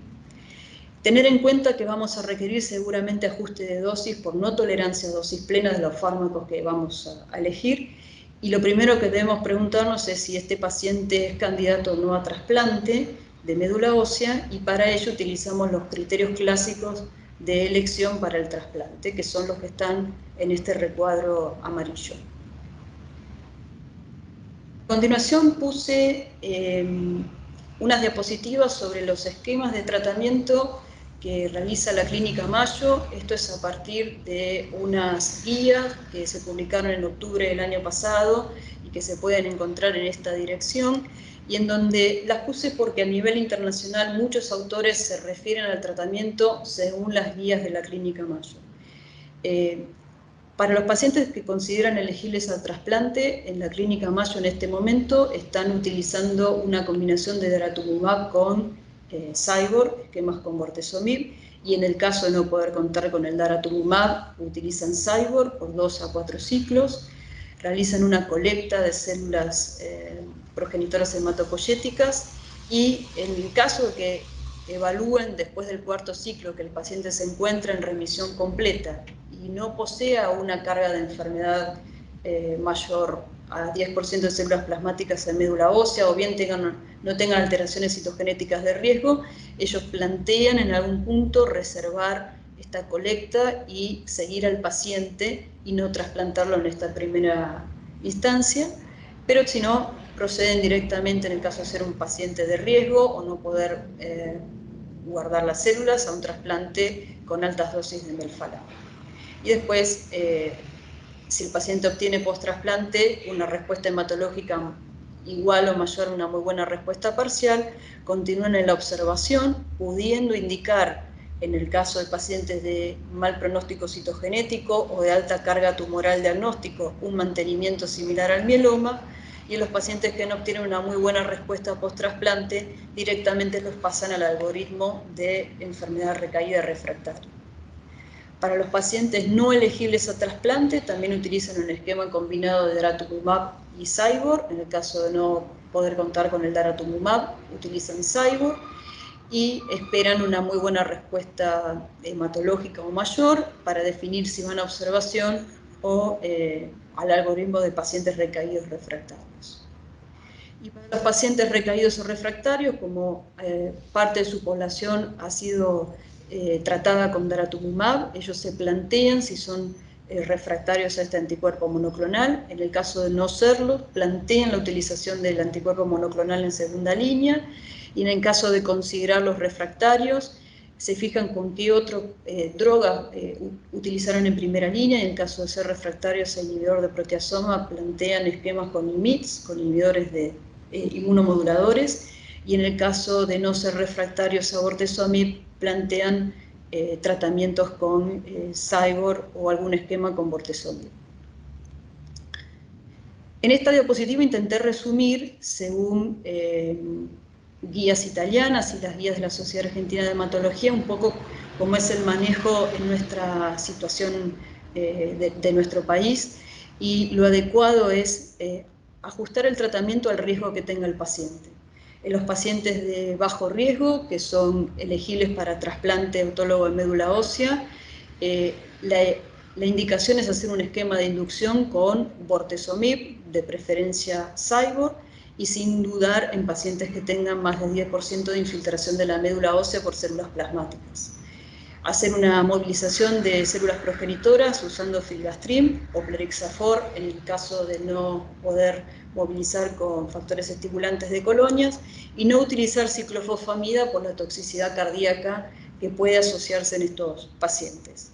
S2: Tener en cuenta que vamos a requerir seguramente ajuste de dosis por no tolerancia a dosis plena de los fármacos que vamos a elegir, y lo primero que debemos preguntarnos es si este paciente es candidato o no a trasplante de médula ósea, y para ello utilizamos los criterios clásicos de elección para el trasplante, que son los que están en este recuadro amarillo. A continuación puse unas diapositivas sobre los esquemas de tratamiento que realiza la Clínica Mayo. Esto es a partir de unas guías que se publicaron en octubre del año pasado y que se pueden encontrar en esta dirección, y en donde las puse porque a nivel internacional muchos autores se refieren al tratamiento según las guías de la Clínica Mayo. Para los pacientes que consideran elegibles al trasplante, en la Clínica Mayo en este momento están utilizando una combinación de daratumumab con Cyborg, esquemas con bortezomib, y en el caso de no poder contar con el daratumumab, utilizan Cyborg por 2 a 4 ciclos, realizan una colecta de células progenitoras hematopoyéticas, y en el caso de que evalúen después del 4º ciclo que el paciente se encuentra en remisión completa y no posea una carga de enfermedad mayor a 10% de células plasmáticas en médula ósea, o bien no tengan alteraciones citogenéticas de riesgo, ellos plantean en algún punto reservar esta colecta y seguir al paciente y no trasplantarlo en esta primera instancia, pero si no, proceden directamente, en el caso de ser un paciente de riesgo o no poder guardar las células, a un trasplante con altas dosis de melfalán. Y después, si el paciente obtiene post-trasplante una respuesta hematológica igual o mayor a una muy buena respuesta parcial, continúan en la observación, pudiendo indicar, en el caso de pacientes de mal pronóstico citogenético o de alta carga tumoral diagnóstico, un mantenimiento similar al mieloma, y en los pacientes que no obtienen una muy buena respuesta post-trasplante, directamente los pasan al algoritmo de enfermedad recaída refractaria. Para los pacientes no elegibles a trasplante, también utilizan un esquema combinado de daratumumab y Cyborg. En el caso de no poder contar con el daratumumab, utilizan Cyborg y esperan una muy buena respuesta hematológica o mayor para definir si van a observación o al algoritmo de pacientes recaídos refractarios. Y para los pacientes recaídos o refractarios, como parte de su población ha sido tratada con daratumumab, ellos se plantean si son refractarios a este anticuerpo monoclonal. En el caso de no serlo, plantean la utilización del anticuerpo monoclonal en segunda línea, y en el caso de considerarlos refractarios, se fijan con qué otra droga utilizaron en primera línea, y en el caso de ser refractarios a inhibidor de proteasoma, plantean esquemas con IMiDs, con inhibidores de inmunomoduladores, y en el caso de no ser refractarios a bortezomib, plantean tratamientos con Cybor o algún esquema con bortezomib. En esta diapositiva intenté resumir, según guías italianas y las guías de la Sociedad Argentina de Hematología, un poco cómo es el manejo en nuestra situación de nuestro país, y lo adecuado es ajustar el tratamiento al riesgo que tenga el paciente. En los pacientes de bajo riesgo, que son elegibles para trasplante autólogo de médula ósea, la indicación es hacer un esquema de inducción con bortezomib, de preferencia Cybor, y sin dudar en pacientes que tengan más del 10% de infiltración de la médula ósea por células plasmáticas. Hacer una movilización de células progenitoras usando filgrastim o plerixafor en el caso de no poder movilizar con factores estimulantes de colonias, y no utilizar ciclofosfamida por la toxicidad cardíaca que puede asociarse en estos pacientes.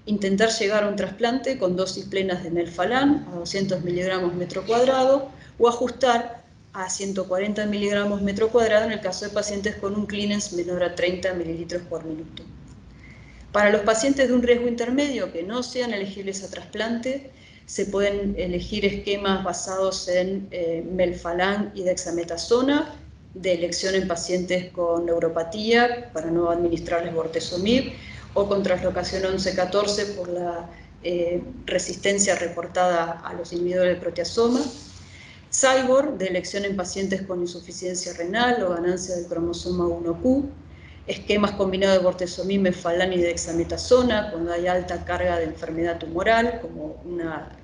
S2: Intentar llegar a un trasplante con dosis plenas de melphalan a 200 miligramos metro cuadrado, o ajustar a 140 miligramos metro cuadrado en el caso de pacientes con un clearance menor a 30 mililitros por minuto. Para los pacientes de un riesgo intermedio que no sean elegibles a trasplante, se pueden elegir esquemas basados en melphalan y dexametasona, de elección en pacientes con neuropatía, para no administrarles bortezomib, o con translocación 11-14 por la resistencia reportada a los inhibidores de proteasoma. Cybor, de elección en pacientes con insuficiencia renal o ganancia del cromosoma 1q. Esquemas combinados de bortezomib, melphalan y dexametasona cuando hay alta carga de enfermedad tumoral, como una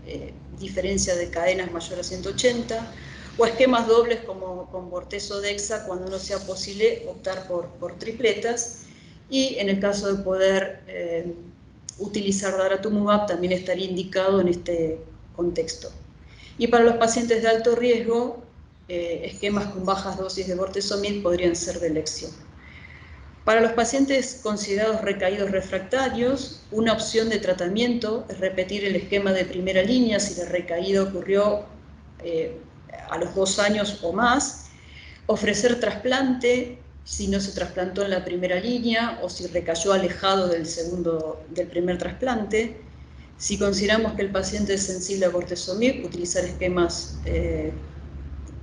S2: diferencia de cadenas mayor a 180, o esquemas dobles como con bortezo-dexa cuando no sea posible optar por tripletas, y en el caso de poder utilizar daratumumab también estaría indicado en este contexto. Y para los pacientes de alto riesgo, esquemas con bajas dosis de bortezomib podrían ser de elección. Para los pacientes considerados recaídos refractarios, una opción de tratamiento es repetir el esquema de primera línea si la recaída ocurrió a los 2 años o más, ofrecer trasplante si no se trasplantó en la primera línea o si recayó alejado del primer trasplante. Si consideramos que el paciente es sensible a bortezomib, utilizar esquemas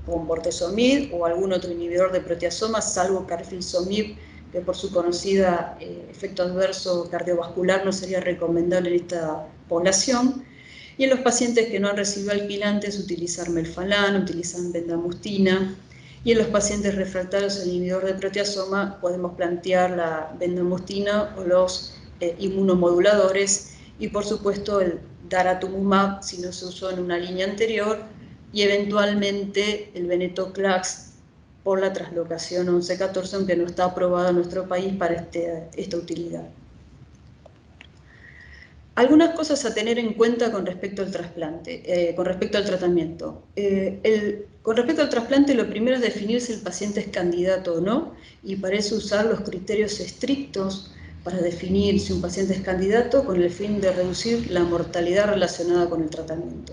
S2: con bortezomib o algún otro inhibidor de proteasoma, salvo carfilzomib, que por su conocida efecto adverso cardiovascular no sería recomendable en esta población. Y en los pacientes que no han recibido alquilantes, utilizar melphalan, utilizar bendamustina. Y en los pacientes refractarios al inhibidor de proteasoma podemos plantear la bendamustina o los inmunomoduladores, y por supuesto el daratumumab si no se usó en una línea anterior, y eventualmente el venetoclax por la translocación 11-14, aunque no está aprobado en nuestro país para esta utilidad. Algunas cosas a tener en cuenta con respecto al trasplante, con respecto al tratamiento. Con respecto al trasplante, lo primero es definir si el paciente es candidato o no, y para eso usar los criterios estrictos para definir si un paciente es candidato, con el fin de reducir la mortalidad relacionada con el tratamiento.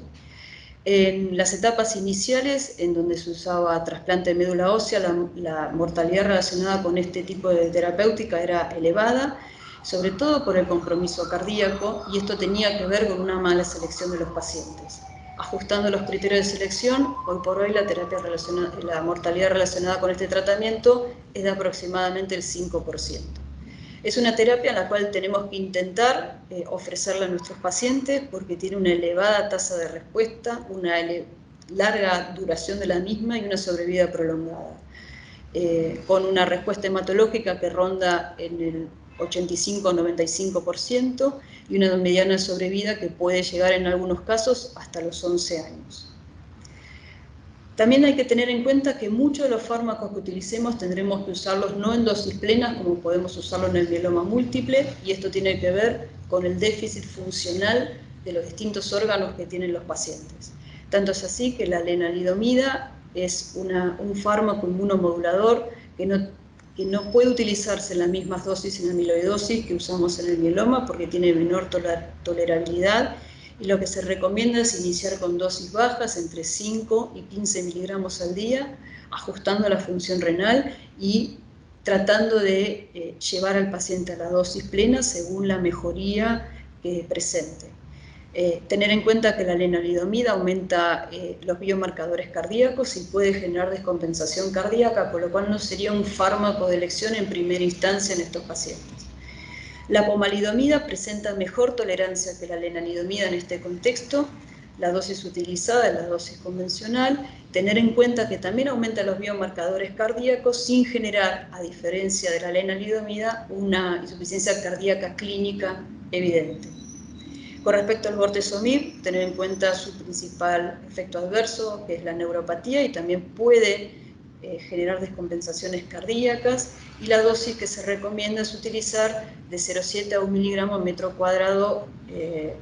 S2: En las etapas iniciales, en donde se usaba trasplante de médula ósea, la mortalidad relacionada con este tipo de terapéutica era elevada, sobre todo por el compromiso cardíaco, y esto tenía que ver con una mala selección de los pacientes. Ajustando los criterios de selección, hoy por hoy la mortalidad relacionada con este tratamiento es de aproximadamente el 5%. Es una terapia en la cual tenemos que intentar ofrecerla a nuestros pacientes porque tiene una elevada tasa de respuesta, una larga duración de la misma y una sobrevida prolongada, con una respuesta hematológica que ronda en el 85-95% y una mediana sobrevida que puede llegar en algunos casos hasta los 11 años. También hay que tener en cuenta que muchos de los fármacos que utilicemos tendremos que usarlos no en dosis plenas como podemos usarlo en el mieloma múltiple, y esto tiene que ver con el déficit funcional de los distintos órganos que tienen los pacientes. Tanto es así que la lenalidomida es un fármaco inmunomodulador que no puede utilizarse en las mismas dosis en amiloidosis que usamos en el mieloma porque tiene menor tolerabilidad, y lo que se recomienda es iniciar con dosis bajas entre 5 y 15 miligramos al día, ajustando la función renal y tratando de llevar al paciente a la dosis plena según la mejoría que presente. Tener en cuenta que la lenalidomida aumenta los biomarcadores cardíacos y puede generar descompensación cardíaca, por lo cual no sería un fármaco de elección en primera instancia en estos pacientes. La pomalidomida presenta mejor tolerancia que la lenalidomida en este contexto. La dosis utilizada es la dosis convencional. Tener en cuenta que también aumenta los biomarcadores cardíacos sin generar, a diferencia de la lenalidomida, una insuficiencia cardíaca clínica evidente. Con respecto al bortezomib, tener en cuenta su principal efecto adverso, que es la neuropatía, y también puede generar descompensaciones cardíacas, y la dosis que se recomienda es utilizar de 0,7 a 1 miligramo metro cuadrado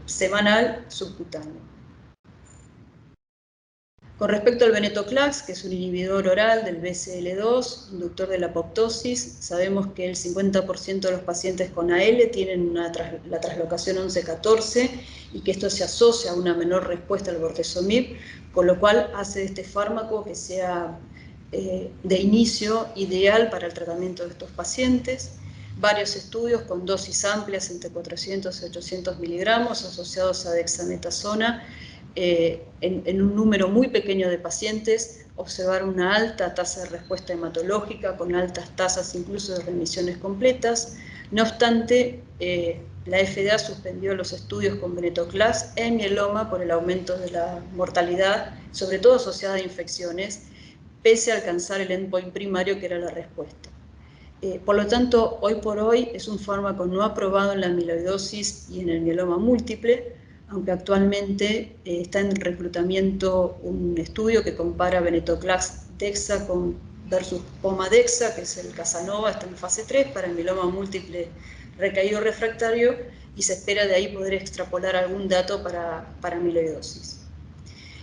S2: semanal subcutáneo. Con respecto al venetoclax, que es un inhibidor oral del BCL2, inductor de la apoptosis, sabemos que el 50% de los pacientes con AL tienen la traslocación 11-14 y que esto se asocia a una menor respuesta al bortezomib, con lo cual hace de este fármaco que sea de inicio ideal para el tratamiento de estos pacientes. Varios estudios con dosis amplias entre 400 y 800 miligramos asociados a dexametasona en un número muy pequeño de pacientes observaron una alta tasa de respuesta hematológica con altas tasas incluso de remisiones completas. No obstante, la FDA suspendió los estudios con venetoclax en mieloma por el aumento de la mortalidad, sobre todo asociada a infecciones, pese a alcanzar el endpoint primario que era la respuesta. Por lo tanto, hoy por hoy es un fármaco no aprobado en la amiloidosis y en el mieloma múltiple, aunque actualmente está en reclutamiento un estudio que compara venetoclax-dexa versus poma-dexa, que es el Casanova, está en fase 3 para el mieloma múltiple recaído refractario, y se espera de ahí poder extrapolar algún dato para amiloidosis.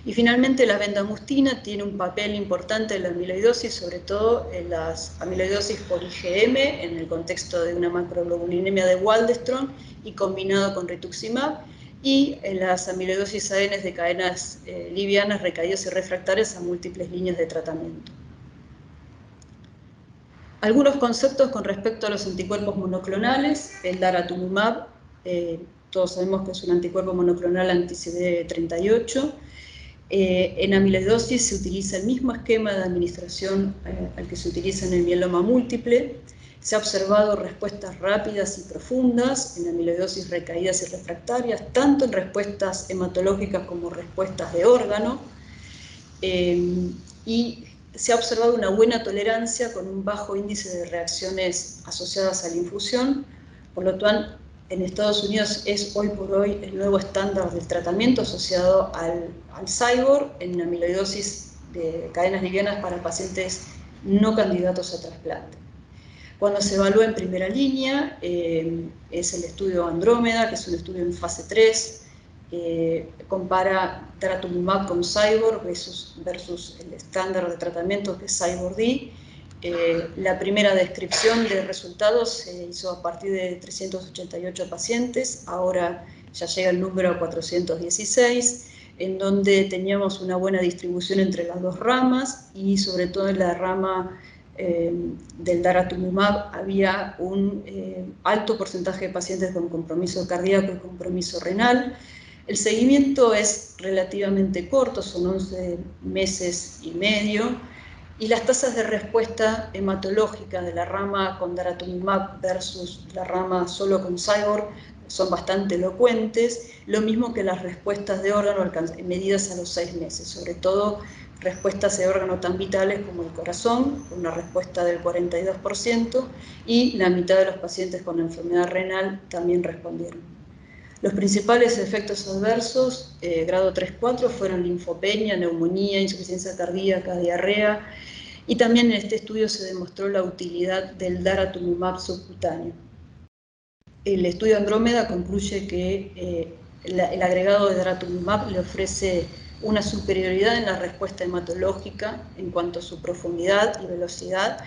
S2: Y finalmente la bendamustina tiene un papel importante en la amiloidosis, sobre todo en las amiloidosis por IgM, en el contexto de una macroglobulinemia de Waldenström y combinado con rituximab, y en las amiloidosis AN de cadenas livianas recaídas y refractarias a múltiples líneas de tratamiento. Algunos conceptos con respecto a los anticuerpos monoclonales. El daratumumab, todos sabemos que es un anticuerpo monoclonal anti-CD38. En amiloidosis se utiliza el mismo esquema de administración al que se utiliza en el mieloma múltiple. Se ha observado respuestas rápidas y profundas en amiloidosis recaídas y refractarias, tanto en respuestas hematológicas como respuestas de órgano. Y se ha observado una buena tolerancia con un bajo índice de reacciones asociadas a la infusión, por lo tanto, en Estados Unidos es hoy por hoy el nuevo estándar del tratamiento asociado al Cybor en amiloidosis de cadenas livianas para pacientes no candidatos a trasplante. Cuando se evalúa en primera línea es el estudio Andrómeda, que es un estudio en fase 3, compara daratumumab con Cybor versus el estándar de tratamiento que es Cybor-D. La primera descripción de resultados se hizo a partir de 388 pacientes, ahora ya llega el número a 416, en donde teníamos una buena distribución entre las dos ramas y sobre todo en la rama del daratumumab había un alto porcentaje de pacientes con compromiso cardíaco y compromiso renal. El seguimiento es relativamente corto, son 11 meses y medio, y las tasas de respuesta hematológica de la rama con daratumumab versus la rama solo con Cybor son bastante elocuentes, lo mismo que las respuestas de órgano medidas a los 6 meses, sobre todo respuestas de órgano tan vitales como el corazón, con una respuesta del 42%, y la mitad de los pacientes con enfermedad renal también respondieron. Los principales efectos adversos, grado 3-4, fueron linfopenia, neumonía, insuficiencia cardíaca, diarrea, y también en este estudio se demostró la utilidad del daratumumab subcutáneo. El estudio Andrómeda concluye que el agregado de daratumumab le ofrece una superioridad en la respuesta hematológica en cuanto a su profundidad y velocidad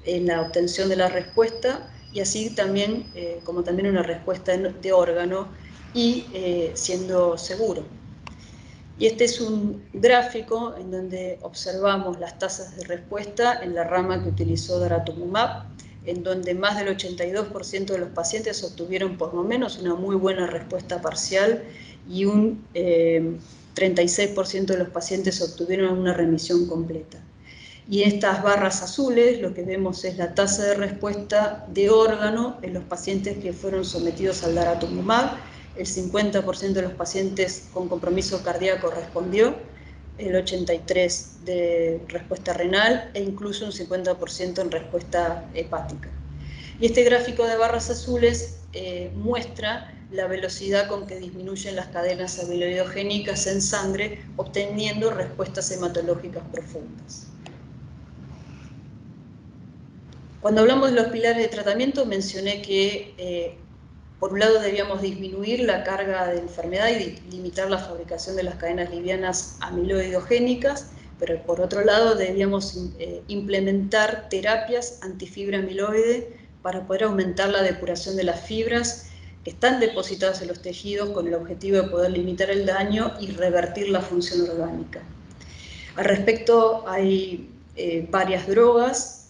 S2: en la obtención de la respuesta, y así también, como también una respuesta de órgano y siendo seguro. Y este es un gráfico en donde observamos las tasas de respuesta en la rama que utilizó daratumumab, en donde más del 82% de los pacientes obtuvieron por lo menos una muy buena respuesta parcial y un 36% de los pacientes obtuvieron una remisión completa. Y en estas barras azules lo que vemos es la tasa de respuesta de órgano en los pacientes que fueron sometidos al daratumumab. El 50% de los pacientes con compromiso cardíaco respondió, el 83% de respuesta renal e incluso un 50% en respuesta hepática. Y este gráfico de barras azules muestra la velocidad con que disminuyen las cadenas amiloidogénicas en sangre, obteniendo respuestas hematológicas profundas. Cuando hablamos de los pilares de tratamiento, mencioné que por un lado debíamos disminuir la carga de enfermedad y limitar la fabricación de las cadenas livianas amiloidogénicas, pero por otro lado debíamos implementar terapias antifibra amiloide para poder aumentar la depuración de las fibras que están depositadas en los tejidos con el objetivo de poder limitar el daño y revertir la función orgánica. Al respecto, hay varias drogas,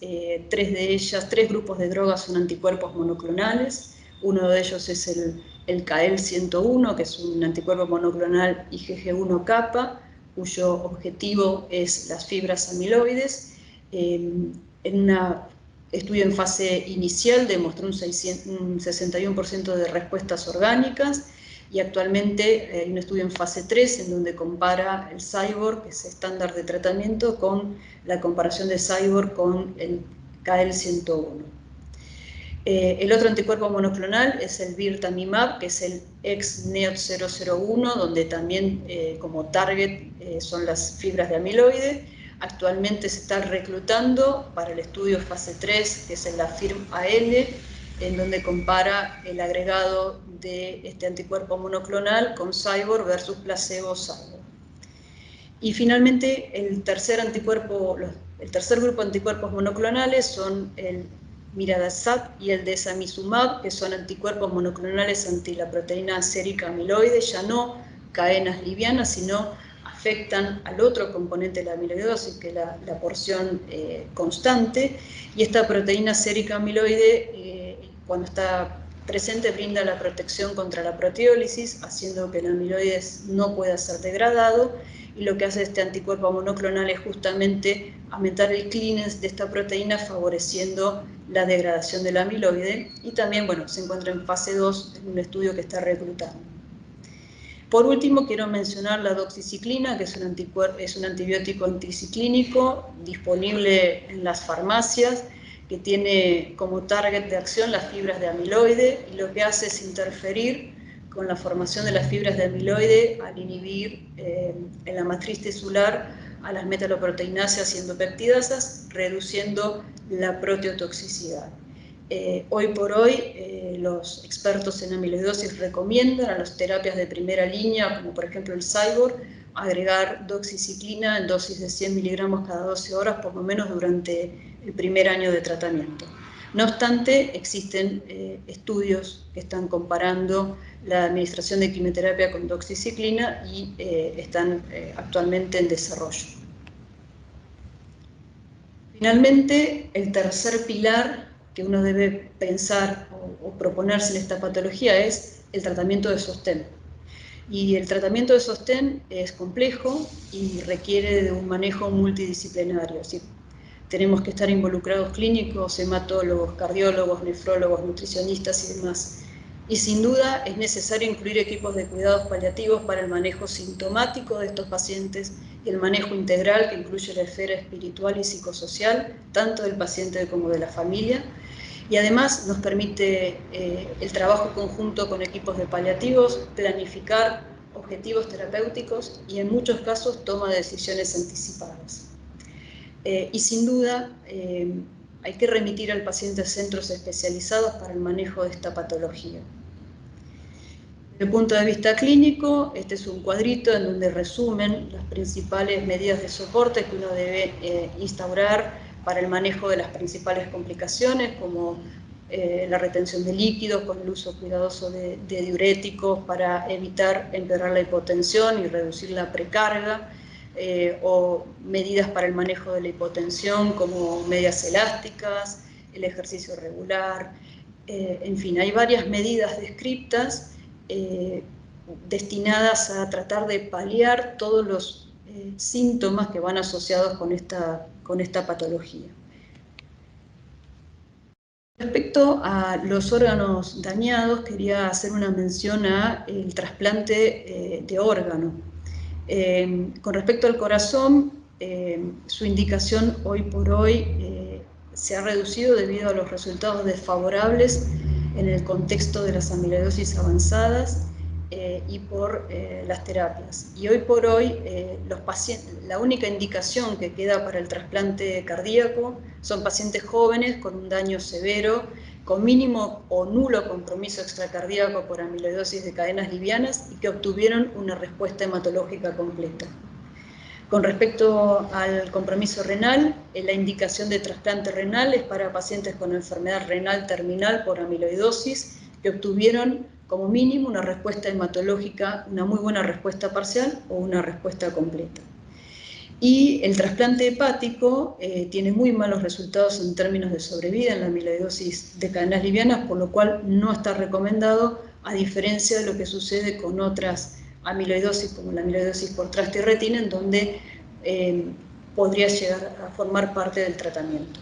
S2: tres grupos de drogas son anticuerpos monoclonales. Uno de ellos es el CAEL-101, que es un anticuerpo monoclonal IgG1-kappa, cuyo objetivo es las fibras amiloides. En un estudio en fase inicial demostró un 61% de respuestas orgánicas, y actualmente hay un estudio en fase 3 en donde compara el Cyborg, que es estándar de tratamiento, con la comparación de Cyborg con el CAEL-101. El otro anticuerpo monoclonal es el birtamimab, que es el ex-NEOT-001, donde también como target son las fibras de amiloide. Actualmente se está reclutando para el estudio fase 3, que es el AFIRM-AL, en donde compara el agregado de este anticuerpo monoclonal con Cyborg versus placebo-Cyborg. Y finalmente, el tercer grupo de anticuerpos monoclonales son el miradazat y el desamizumab, que son anticuerpos monoclonales anti la proteína sérica amiloide, ya no cadenas livianas, sino afectan al otro componente de la amiloidosis, que es la porción constante, y esta proteína sérica amiloide, cuando está presente, brinda la protección contra la proteólisis, haciendo que el amiloides no pueda ser degradado, y lo que hace este anticuerpo monoclonal es justamente aumentar el clearance de esta proteína, favoreciendo la degradación del amiloide, y también, bueno, se encuentra en fase 2 en un estudio que está reclutando. Por último, quiero mencionar la doxiciclina, que es un antibiótico anticiclínico disponible en las farmacias, que tiene como target de acción las fibras de amiloide, y lo que hace es interferir con la formación de las fibras de amiloide al inhibir en la matriz tisular a las metaloproteinasas y endopeptidasas, reduciendo la proteotoxicidad. Hoy por hoy, los expertos en amiloidosis recomiendan a las terapias de primera línea, como por ejemplo el Cyborg, agregar doxiciclina en dosis de 100 miligramos cada 12 horas, por lo menos durante el primer año de tratamiento. No obstante, existen estudios que están comparando la administración de quimioterapia con doxiciclina y están actualmente en desarrollo. Finalmente, el tercer pilar que uno debe pensar o proponerse en esta patología es el tratamiento de sostén. Y el tratamiento de sostén es complejo y requiere de un manejo multidisciplinario. Es decir, tenemos que estar involucrados clínicos, hematólogos, cardiólogos, nefrólogos, nutricionistas y demás. Y sin duda es necesario incluir equipos de cuidados paliativos para el manejo sintomático de estos pacientes y el manejo integral, que incluye la esfera espiritual y psicosocial, tanto del paciente como de la familia. Y además nos permite el trabajo conjunto con equipos de paliativos, planificar objetivos terapéuticos y en muchos casos toma de decisiones anticipadas. Y sin duda hay que remitir al paciente a centros especializados para el manejo de esta patología. Desde el punto de vista clínico, este es un cuadrito en donde resumen las principales medidas de soporte que uno debe instaurar para el manejo de las principales complicaciones, como la retención de líquidos con el uso cuidadoso de diuréticos para evitar empeorar la hipotensión y reducir la precarga, o medidas para el manejo de la hipotensión como medias elásticas, el ejercicio regular, en fin, hay varias medidas descritas destinadas a tratar de paliar todos los síntomas que van asociados con esta patología. Respecto a los órganos dañados, quería hacer una mención al trasplante de órgano. Con respecto al corazón, su indicación hoy por hoy se ha reducido debido a los resultados desfavorables en el contexto de las amiloidosis avanzadas y por las terapias. Y hoy por hoy la única indicación que queda para el trasplante cardíaco son pacientes jóvenes con un daño severo, con mínimo o nulo compromiso extracardíaco por amiloidosis de cadenas livianas y que obtuvieron una respuesta hematológica completa. Con respecto al compromiso renal, la indicación de trasplante renal es para pacientes con enfermedad renal terminal por amiloidosis que obtuvieron como mínimo una respuesta hematológica, una muy buena respuesta parcial o una respuesta completa. Y el trasplante hepático tiene muy malos resultados en términos de sobrevida en la amiloidosis de cadenas livianas, por lo cual no está recomendado, a diferencia de lo que sucede con otras amiloidosis, como la amiloidosis por transtirretina, en donde podría llegar a formar parte del tratamiento.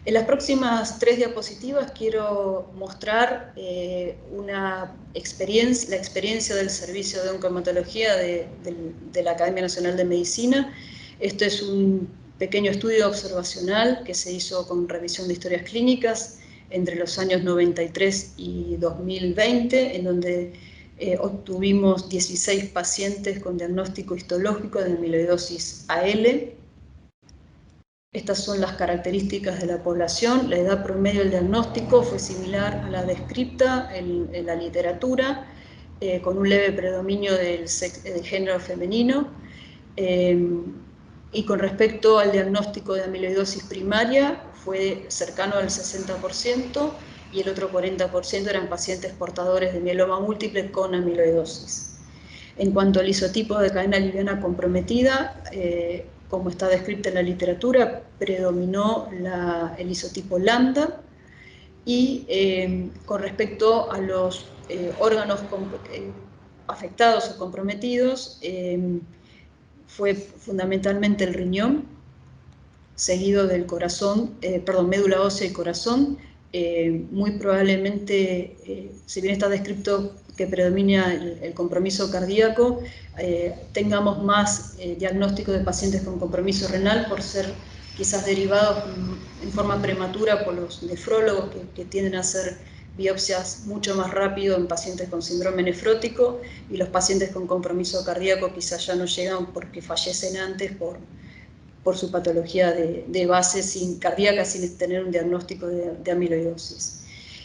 S2: En las próximas 3 diapositivas quiero mostrar la experiencia del Servicio de Oncohematología de la Academia Nacional de Medicina. Esto es un pequeño estudio observacional que se hizo con revisión de historias clínicas entre los años 93 y 2020, en donde obtuvimos 16 pacientes con diagnóstico histológico de amiloidosis AL. Estas son las características de la población. La edad promedio del diagnóstico fue similar a la descripta en la literatura, con un leve predominio del género femenino. Y con respecto al diagnóstico de amiloidosis primaria, fue cercano al 60% y el otro 40% eran pacientes portadores de mieloma múltiple con amiloidosis. En cuanto al isotipo de cadena liviana comprometida, como está descrito en la literatura, predominó el isotipo lambda, y con respecto a los órganos afectados o comprometidos, fue fundamentalmente el riñón, seguido del corazón, médula ósea y corazón. Muy probablemente, si bien está descrito que predomina el compromiso cardíaco, tengamos más diagnóstico de pacientes con compromiso renal por ser quizás derivados en forma prematura por los nefrólogos que tienden a hacer biopsias mucho más rápido en pacientes con síndrome nefrótico, y los pacientes con compromiso cardíaco quizás ya no llegan porque fallecen antes por su patología de base cardíaca sin tener un diagnóstico de amiloidosis.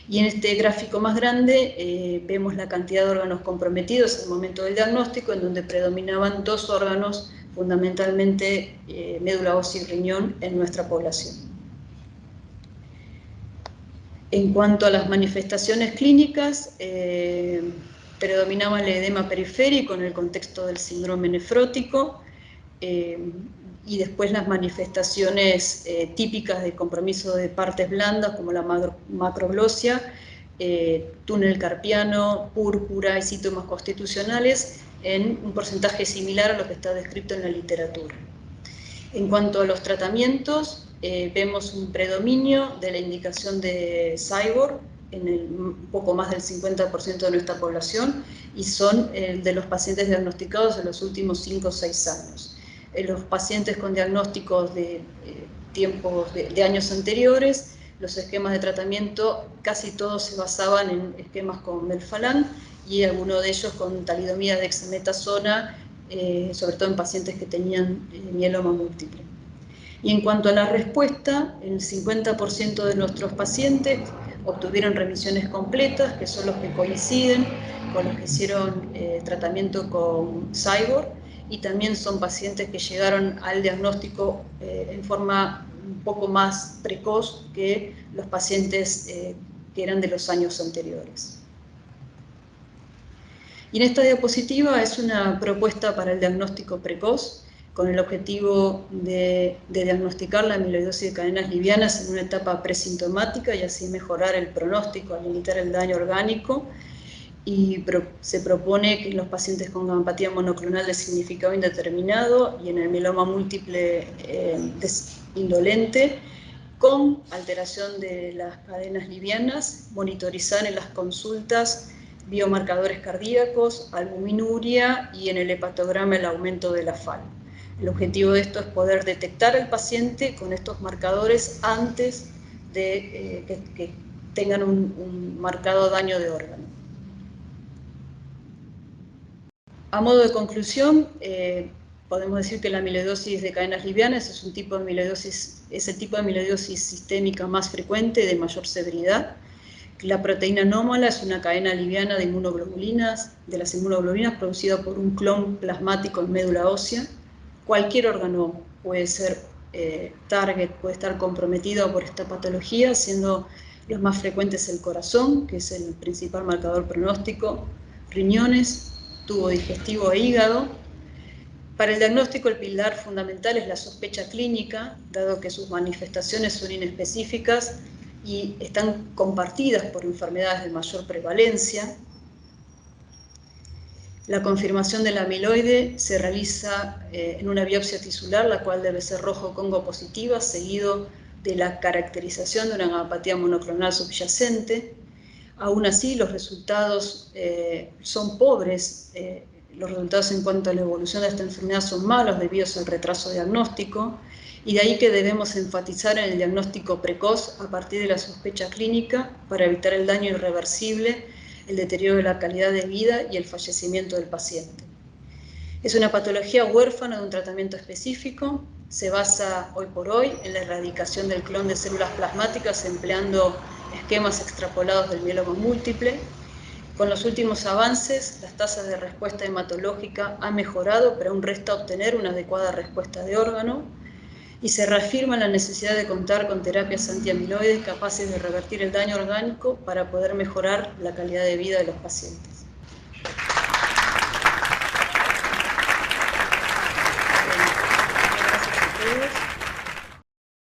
S2: Y en este gráfico más grande vemos la cantidad de órganos comprometidos al momento del diagnóstico, en donde predominaban 2 órganos, fundamentalmente médula ósea y riñón, en nuestra población. En cuanto a las manifestaciones clínicas, predominaba el edema periférico en el contexto del síndrome nefrótico, y después las manifestaciones típicas de compromiso de partes blandas, como la macroglosia, túnel carpiano, púrpura y síntomas constitucionales, en un porcentaje similar a lo que está descrito en la literatura. En cuanto a los tratamientos, vemos un predominio de la indicación de Cybor en un poco más del 50% de nuestra población, y son de los pacientes diagnosticados en los últimos 5 o 6 años. Los pacientes con diagnósticos de tiempos de años anteriores, los esquemas de tratamiento casi todos se basaban en esquemas con melphalan, y algunos de ellos con talidomida dexametasona, sobre todo en pacientes que tenían mieloma múltiple. Y en cuanto a la respuesta, el 50% de nuestros pacientes obtuvieron remisiones completas, que son los que coinciden con los que hicieron tratamiento con Cybor, y también son pacientes que llegaron al diagnóstico en forma un poco más precoz que los pacientes que eran de los años anteriores. Y en esta diapositiva es una propuesta para el diagnóstico precoz, con el objetivo de diagnosticar la amiloidosis de cadenas livianas en una etapa presintomática y así mejorar el pronóstico al limitar el daño orgánico. Y se propone que en los pacientes con gammopatía monoclonal de significado indeterminado y en el mieloma múltiple indolente, con alteración de las cadenas livianas, monitorizar en las consultas biomarcadores cardíacos, albuminuria y en el hepatograma el aumento de la FAL. El objetivo de esto es poder detectar al paciente con estos marcadores antes de que tengan un marcado daño de órgano. A modo de conclusión, podemos decir que la amiloidosis de cadenas livianas es el tipo de amiloidosis sistémica más frecuente, de mayor severidad. La proteína anómala es una cadena liviana de inmunoglobulinas, producida por un clon plasmático en médula ósea. Cualquier órgano puede ser target, puede estar comprometido por esta patología, siendo los más frecuentes el corazón, que es el principal marcador pronóstico, riñones, tubo digestivo e hígado. Para el diagnóstico, el pilar fundamental es la sospecha clínica, dado que sus manifestaciones son inespecíficas y están compartidas por enfermedades de mayor prevalencia. La confirmación del amiloide se realiza en una biopsia tisular, la cual debe ser rojo Congo positiva, seguido de la caracterización de una gammopatía monoclonal subyacente. Aún así, los resultados son pobres. Los resultados en cuanto a la evolución de esta enfermedad son malos debido al retraso diagnóstico, y de ahí que debemos enfatizar en el diagnóstico precoz a partir de la sospecha clínica para evitar el daño irreversible, el deterioro de la calidad de vida y el fallecimiento del paciente. Es una patología huérfana de un tratamiento específico. Se basa hoy por hoy en la erradicación del clon de células plasmáticas empleando esquemas extrapolados del mieloma múltiple. Con los últimos avances, las tasas de respuesta hematológica han mejorado, pero aún resta obtener una adecuada respuesta de órgano, y se reafirma la necesidad de contar con terapias antiamiloides capaces de revertir el daño orgánico para poder mejorar la calidad de vida de los pacientes.